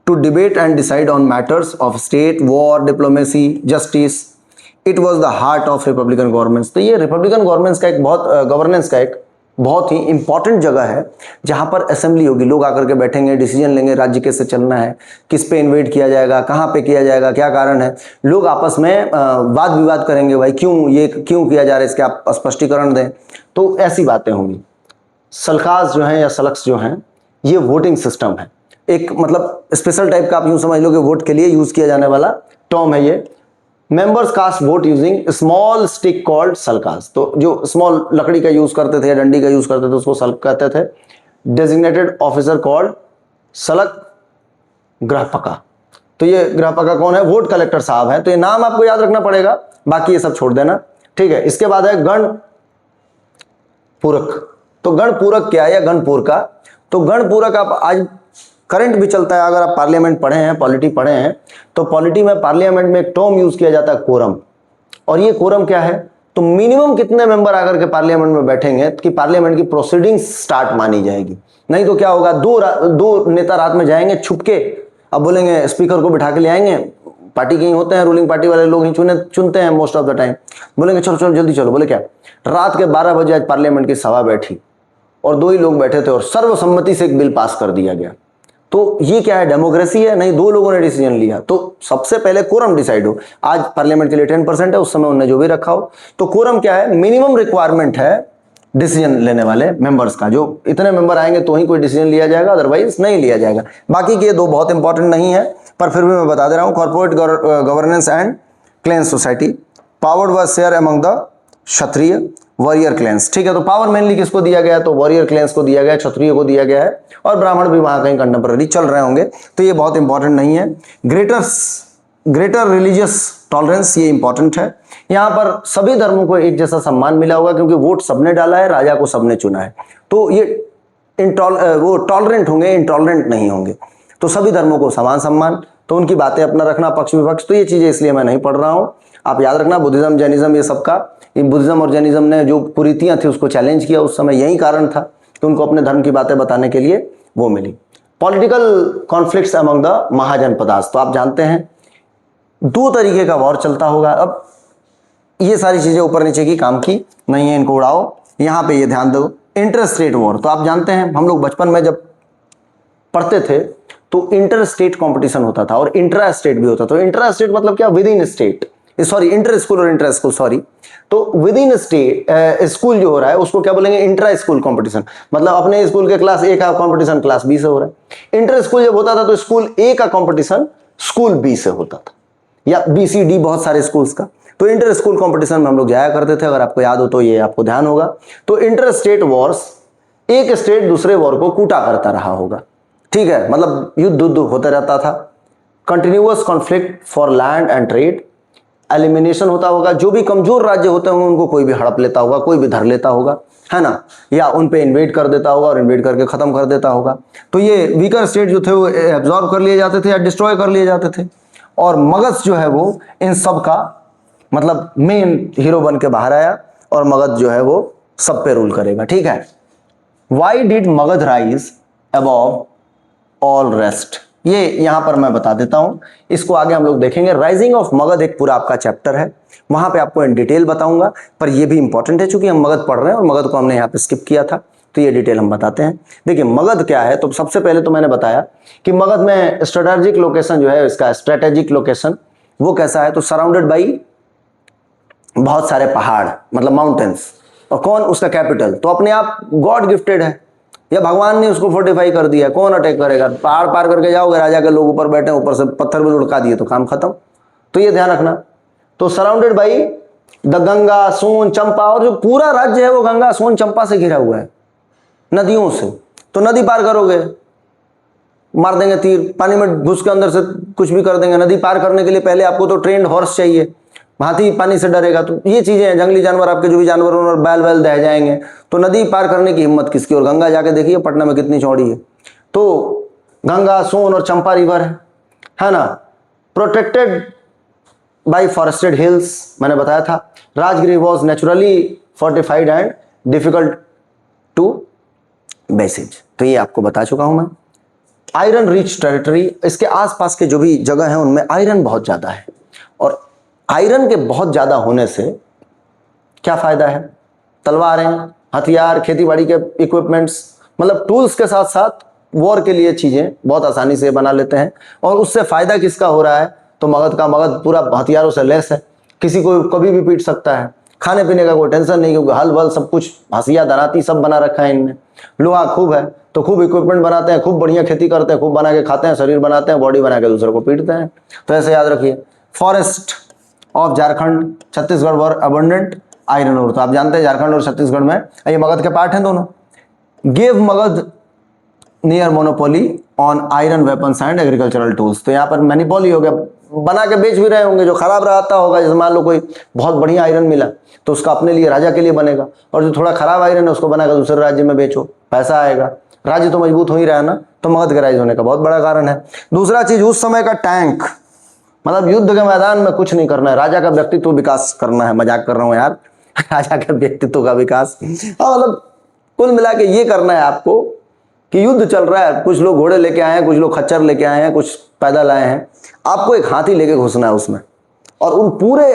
to debate and decide on matters of state, war, diplomacy, justice. It was the heart of republican governments. तो ये Republican governments का एक governance का एक बहुत ही important जगह है, जहां पर असेंबली होगी, लोग आकर के बैठेंगे, डिसीजन लेंगे, राज्य कैसे चलना है, किस पे इन्वेड किया जाएगा, कहां पे किया जाएगा, क्या कारण है। लोग आपस में वाद विवाद करेंगे, भाई क्यों किया जा रहा है, इसके आप स्पष्टीकरण दें। तो ऐसी बातें होंगी। सलखास जो है या सलक्स जो है, ये वोटिंग सिस्टम है, एक मतलब स्पेशल टाइप का, आप यूं समझ लो कि वोट के लिए यूज किया जाने वाला टर्म है ये। Members cast vote using small stick called salakas. तो जो स्मॉल लकड़ी का यूज करते थे या डंडी का यूज करते थे उसको सल्क कहते थे। Designated officer called salaka grahapaka. तो ये ग्राहपका कौन है? वोट कलेक्टर साहब है। तो ये नाम आपको याद रखना पड़ेगा, बाकी ये सब छोड़ देना, ठीक है। इसके बाद है गण पूरक। तो गण पूरक क्या है या गण पूरका? तो गण पूरक आप आज करंट भी चलता है, अगर आप पार्लियामेंट पढ़े हैं, पॉलिटी पढ़े हैं, तो पॉलिटी में पार्लियामेंट में एक टर्म यूज किया जाता है कोरम। और ये कोरम क्या है? तो मिनिमम कितने मेंबर आकर के पार्लियामेंट में बैठेंगे कि पार्लियामेंट की प्रोसीडिंग्स स्टार्ट मानी जाएगी। नहीं तो क्या होगा, दो नेता रात में जाएंगे छुपके, अब बोलेंगे स्पीकर को बिठा के ले आएंगे, पार्टी के ही होते हैं, रूलिंग पार्टी वाले लोग ही चुनते हैं मोस्ट ऑफ द टाइम, बोलेंगे चलो चलो जल्दी चलो। बोले क्या, रात के 12 बजे आज पार्लियामेंट की सभा बैठी और 2 ही लोग बैठे थे और सर्वसम्मति से एक बिल पास कर दिया गया। तो ये क्या है, डेमोक्रेसी है? नहीं, 2 लोगों ने डिसीजन लिया। तो सबसे पहले कोरम डिसाइड हो। आज पार्लियामेंट के लिए 10% है, उस समय उन्होंने जो भी रखा हो। तो कोरम क्या है? मिनिमम रिक्वायरमेंट है डिसीजन लेने वाले मेंबर्स का, जो इतने मेंबर आएंगे तो ही कोई डिसीजन लिया जाएगा, अदरवाइज नहीं लिया जाएगा। बाकी के 2 बहुत इंपॉर्टेंट नहीं है, पर फिर भी मैं बता दे रहा हूं। Corporate governance and clan society, power was shared among the Kshatriya warrior clans. ठीक है, तो पावर मेनली किसको दिया गया? तो वॉरियर क्लेंस को दिया गया, क्षत्रिय को दिया गया है, और ब्राह्मण भी वहां कहीं कंटेम्पररी चल रहे होंगे, तो ये बहुत इंपॉर्टेंट नहीं है। ग्रेटर रिलीजियस टॉलरेंस, ये इंपॉर्टेंट है। यहां पर सभी धर्मों को एक जैसा सम्मान मिला होगा, क्योंकि वोट सबने डाला है, राजा को सबने चुना है, तो ये वो टॉलरेंट होंगे, इंटॉलरेंट नहीं होंगे। तो सभी धर्मों को समान सम्मान, तो उनकी बातें अपना रखना, पक्ष विपक्ष, तो ये चीजें इसलिए मैं नहीं पढ़ रहा हूं। आप याद रखना, बुद्धिज्म जैनिज्म ये सबका, बुद्धिज्म और जैनिज्म ने जो कुरीतियां थी उसको चैलेंज किया उस समय, यही कारण था कि उनको अपने धर्म की बातें बताने के लिए वो मिली। Political conflicts among the mahajanapadas, तो आप जानते हैं 2 तरीके का वॉर चलता होगा। अब ये सारी चीजें ऊपर नीचे की काम की नहीं है, इनको उड़ाओ, यहां पे ये ध्यान दो। इंटर स्टेट वॉर, तो आप जानते हैं हम लोग बचपन में जब पढ़ते थे तो इंटर स्टेट कॉम्पिटिशन होता था और इंट्रा स्टेट भी होता था। तो इंट्रा स्टेट मतलब क्या? With in state, sorry inter school और इंट्रा स्कूल, सॉरी। तो विद इन स्टेट स्कूल जो हो रहा है उसको क्या बोलेंगे? Intra school competition. मतलब अपने स्कूल के क्लास A का कंपटीशन क्लास B से हो रहा है। इंटर स्कूल जब होता था तो स्कूल A का कंपटीशन स्कूल B से होता था, या BCD बहुत सारे स्कूल्स का। तो इंटर स्कूल कंपटीशन में हम लोग जाया करते थे, अगर आपको याद हो तो ये आपको ध्यान होगा। तो इंटर स्टेट वॉर्स, एक स्टेट दूसरे वॉर को कूटा करता रहा होगा, ठीक है, मतलब युद्ध होता रहता था। Continuous conflict for land and trade, elimination होता होगा, जो भी कमजोर राज्य होते होंगे उनको कोई भी हड़प लेता होगा, कोई भी धर लेता होगा, है ना, या उन पे इन्वेड कर देता होगा और इन्वेड करके खत्म कर देता होगा। तो ये वीकर स्टेट जो थे वो एब्जॉर्ब कर लिए जाते थे या डिस्ट्रॉय कर लिए जाते थे। और मगध जो है वो इन सब का मतलब मेन हीरो बन के बाहर आया, और मगध जो है वो सब पे रूल करेगा, ठीक है। Why did Magadh rise above all rest, ये यहां पर मैं बता देता हूं, इसको आगे हम लोग देखेंगे। राइजिंग ऑफ मगध एक पूरा आपका चैप्टर है, वहां पे आपको इन डिटेल बताऊंगा, पर ये भी इंपॉर्टेंट है चूंकि हम मगध पढ़ रहे हैं और मगध को हमने यहाँ पे स्किप किया था, तो ये डिटेल हम बताते हैं। देखिए मगध क्या है, तो सबसे पहले तो मैंने बताया कि मगध में स्ट्रेटेजिक लोकेशन जो है, इसका स्ट्रेटेजिक लोकेशन वो कैसा है, तो सराउंडेड बाई बहुत सारे पहाड़, मतलब माउंटेन्स, और कौन उसका कैपिटल, तो अपने आप गॉड गिफ्टेड है या भगवान ने उसको फोर्टिफाई कर दिया। कौन अटैक करेगा? पहाड़ पार करके जाओगे, राजा के लोग ऊपर बैठे, ऊपर से पत्थर भी लुढ़का दिए तो काम खत्म। तो ये ध्यान रखना। तो सराउंडेड बाई द गंगा, सोन, चंपा, और जो पूरा राज्य है वो गंगा, सोन, चंपा से घिरा हुआ है, नदियों से। तो नदी पार करोगे, मार देंगे तीर, पानी में घुस के अंदर से कुछ भी कर देंगे। नदी पार करने के लिए पहले आपको तो ट्रेंड हॉर्स चाहिए, हाथी पानी से डरेगा। तो ये चीजें हैं, जंगली जानवर, आपके जो भी जानवर और बैल वैल दह जाएंगे। तो नदी पार करने की हिम्मत किसकी? और गंगा जाके देखिए पटना में कितनी चौड़ी है। तो गंगा, सोन और चंपा रिवर है ना। प्रोटेक्टेड बाय फॉरेस्टेड हिल्स, मैंने बताया था। Rajgir was naturally fortified and difficult to besiege, तो ये आपको बता चुका हूं मैं। आयरन रिच टेरिटरी, इसके आसपास के जो भी जगह है उनमें आयरन बहुत ज्यादा है, और आयरन के बहुत ज्यादा होने से क्या फायदा है? तलवारें, हथियार, खेतीबाड़ी के इक्विपमेंट्स, मतलब टूल्स के साथ साथ वॉर के लिए चीजें बहुत आसानी से बना लेते हैं। और उससे फायदा किसका हो रहा है? तो मगध का। मगध पूरा हथियारों से लैस है, किसी को कभी भी पीट सकता है। खाने पीने का कोई टेंशन नहीं, क्योंकि हल वल सब कुछ, हंसिया दराती सब बना रखा है इनने। लोहा खूब है तो खूब इक्विपमेंट बनाते हैं, खूब बढ़िया खेती करते हैं, खूब बना के खाते हैं, शरीर बनाते हैं, बॉडी बना के दूसरे को पीटते हैं। तो ऐसे याद रखिए। Forest of Jharkhand Chhattisgarh were abundant iron ore. तो आप जानते हैं झारखंड और छत्तीसगढ़ में ये मगध के पार्ट हैं दोनों। Give Magadh near monopoly on iron weapons and agricultural tools. तो यहाँ पर मोनोपोली हो गया, बना के बेच भी रहे होंगे, जो खराब रहता होगा, जैसे मान लो कोई बहुत बढ़िया आयरन मिला तो उसका अपने लिए राजा के लिए बनेगा, और जो थोड़ा खराब आयरन है उसको बनाकर दूसरे राज्य में बेचो, पैसा आएगा, राज्य तो मजबूत हो ही रहा है ना। तो मगध के राइज होने का बहुत बड़ा कारण है। दूसरा चीज, उस समय का टैंक, मतलब युद्ध के मैदान में कुछ नहीं करना है, राजा का व्यक्तित्व विकास करना है। मजाक कर रहा हूं यार, राजा के व्यक्तित्व का विकास, मतलब कुल मिला के ये करना है आपको कि युद्ध चल रहा है, कुछ लोग घोड़े लेके आए हैं, कुछ लोग खच्चर लेके आए हैं, कुछ पैदल आए हैं, आपको एक हाथी लेके घुसना है उसमें, और उन पूरे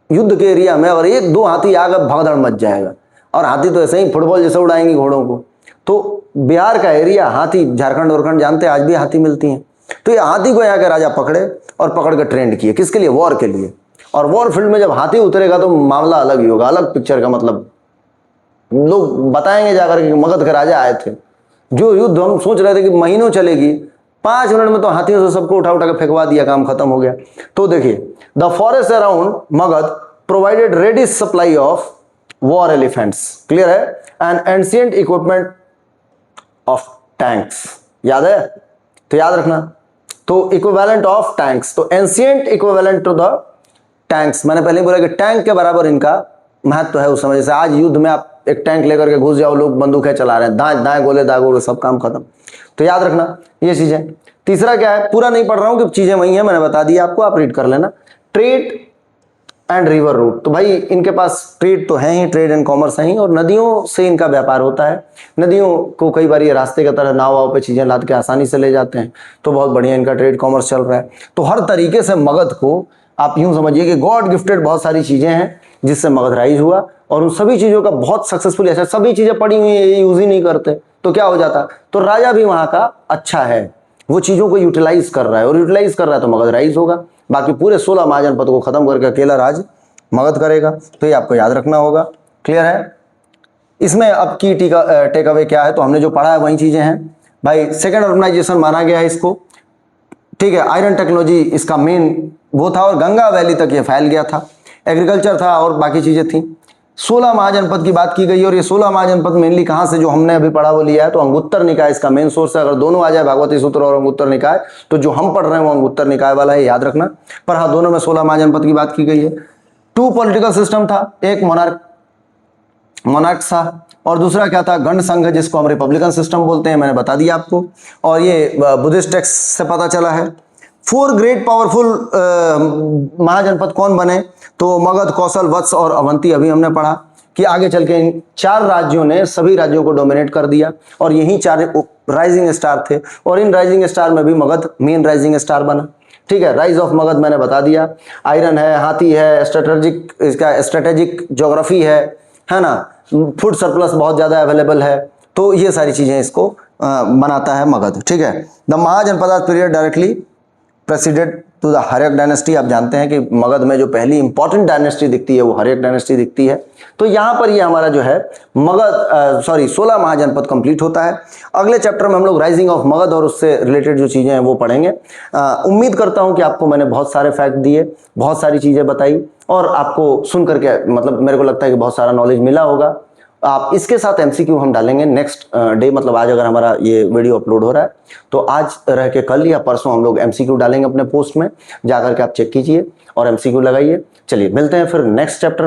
युद्ध के एरिया में अगर एक दो हाथी आ गए भगदड़ मच जाएगा। और हाथी तो ऐसे ही फुटबॉल जैसे उड़ाएंगे घोड़ों को। तो बिहार का एरिया हाथी, झारखंड वारखंड जानते हैं आज भी हाथी मिलती हैं। तो ये हाथी को यहाँ के राजा पकड़े और पकड़ के ट्रेंड किए, किसके लिए? वॉर के लिए। और वॉर फील्ड में जब हाथी उतरेगा तो मामला अलग ही होगा, अलग पिक्चर का, मतलब लोग बताएंगे जाकर के मगध के राजा आए थे। जो युद्ध हम सोच रहे थे कि महीनों चलेगी, 5 मिनट में तो हाथियों से सबको उठा उठा के फेंकवा दिया, काम खत्म हो गया। तो देखिए, the forest around Magadha provided ready supply of war elephants, clear है, and ancient equipment of tanks, याद है? तो याद रखना, तो इक्विवेलेंट ऑफ टैंक्स, तो ancient equivalent to the tanks. मैंने पहले बोला कि टैंक के बराबर इनका महत्व है उस समय। जैसे आज युद्ध में आप एक टैंक लेकर के घुस जाओ, लोग बंदूकें चला रहे हैं, दाएं दाएं गोले दागोगे, सब काम खत्म। तो याद रखना ये चीजें। तीसरा क्या है, पूरा नहीं पढ़ रहा हूं कि चीजें वही है, मैंने बता दिया आपको, आप रीड कर लेना। ट्रेड एंड रिवर रूट, तो भाई इनके पास ट्रेड तो है ही, ट्रेड एंड कॉमर्स है ही, और नदियों से इनका व्यापार होता है। नदियों को कई बार ये रास्ते की तरह नाव वाव पे चीजें लाद के आसानी से ले जाते हैं, तो बहुत बढ़िया इनका ट्रेड कॉमर्स चल रहा है। तो हर तरीके से मगध को आप यूं समझिए कि गॉड गिफ्टेड बहुत सारी चीजें हैं जिससे मगध राइज हुआ, और उन सभी चीजों का बहुत सक्सेसफुल, ऐसा सभी चीजें पड़ी हुई है, यूज ही नहीं करते तो क्या हो जाता। तो राजा भी वहां का अच्छा है, वो चीजों को यूटिलाइज कर रहा है, और यूटिलाइज कर रहा है तो मगध राइज होगा। बाकी पूरे 16 महाजनपद को खत्म करके अकेला राज मगध करेगा। तो ये आपको याद रखना होगा, क्लियर है? इसमें अब की टेक अवे क्या है, तो हमने जो पढ़ा है वही चीजें हैं भाई। सेकेंड ऑर्गेनाइजेशन माना गया है इसको, ठीक है। आयरन टेक्नोलॉजी इसका मेन वो था, और गंगा वैली तक ये फैल गया था। एग्रीकल्चर था और बाकी चीजें थी। 16 महाजनपद की बात की गई, और ये 16 महाजनपद मेनली कहां से, जो हमने अभी पढ़ा वो लिया है, तो अंगुत्तर निकाय इसका मेन सोर्स है। अगर दोनों आ जाए, भागवती सूत्र और अंगुत्तर निकाय, तो जो हम पढ़ रहे हैं वो अंगुत्तर निकाय वाला है, याद रखना। पर हाँ, दोनों में 16 महाजनपद की बात की गई है। 2 पॉलिटिकल सिस्टम था, एक मोनार्क था, और दूसरा क्या था, गण संघ, जिसको हम रिपब्लिकन सिस्टम बोलते हैं, मैंने बता दिया आपको। और ये बुद्धिस्ट टेक्स्ट से पता चला है। 4 ग्रेट पावरफुल महाजनपद कौन बने, तो मगध, कौशल, वत्स और अवंती। अभी हमने पढ़ा कि आगे चल के इन 4 राज्यों ने सभी राज्यों को डोमिनेट कर दिया, और यही 4 राइजिंग स्टार थे, और इन राइजिंग स्टार में भी मगध मेन राइजिंग स्टार बना, ठीक है। राइज ऑफ मगध मैंने बता दिया, आयरन है, हाथी है, स्ट्रेटेजिक, इसका स्ट्रेटेजिक ज्योग्राफी है ना, फूड सरप्लस बहुत ज्यादा अवेलेबल है, तो ये सारी चीजें इसको बनाता है मगध, ठीक है। The mahajanapada period directly preceded to the Haryanka dynasty. आप जानते हैं कि मगध में जो पहली इंपॉर्टेंट डायनेस्टी दिखती है वो हर्यक डायनेस्टी दिखती है। तो यहाँ पर ये हमारा जो है मगध 16 महाजनपद कंप्लीट होता है। अगले चैप्टर में हम लोग राइजिंग ऑफ मगध और उससे रिलेटेड जो चीजें हैं वो पढ़ेंगे। उम्मीद करता हूँ कि आपको मैंने बहुत सारे फैक्ट दिए, बहुत सारी चीजें बताई, और आपको सुन करके मतलब मेरे को लगता है कि बहुत सारा नॉलेज मिला होगा। आप इसके साथ एमसीक्यू हम डालेंगे नेक्स्ट डे, मतलब आज अगर हमारा ये वीडियो अपलोड हो रहा है तो आज रह के कल या परसों हम लोग एमसीक्यू डालेंगे अपने पोस्ट में, जाकर के आप चेक कीजिए और एमसीक्यू लगाइए। चलिए मिलते हैं फिर नेक्स्ट चैप्टर।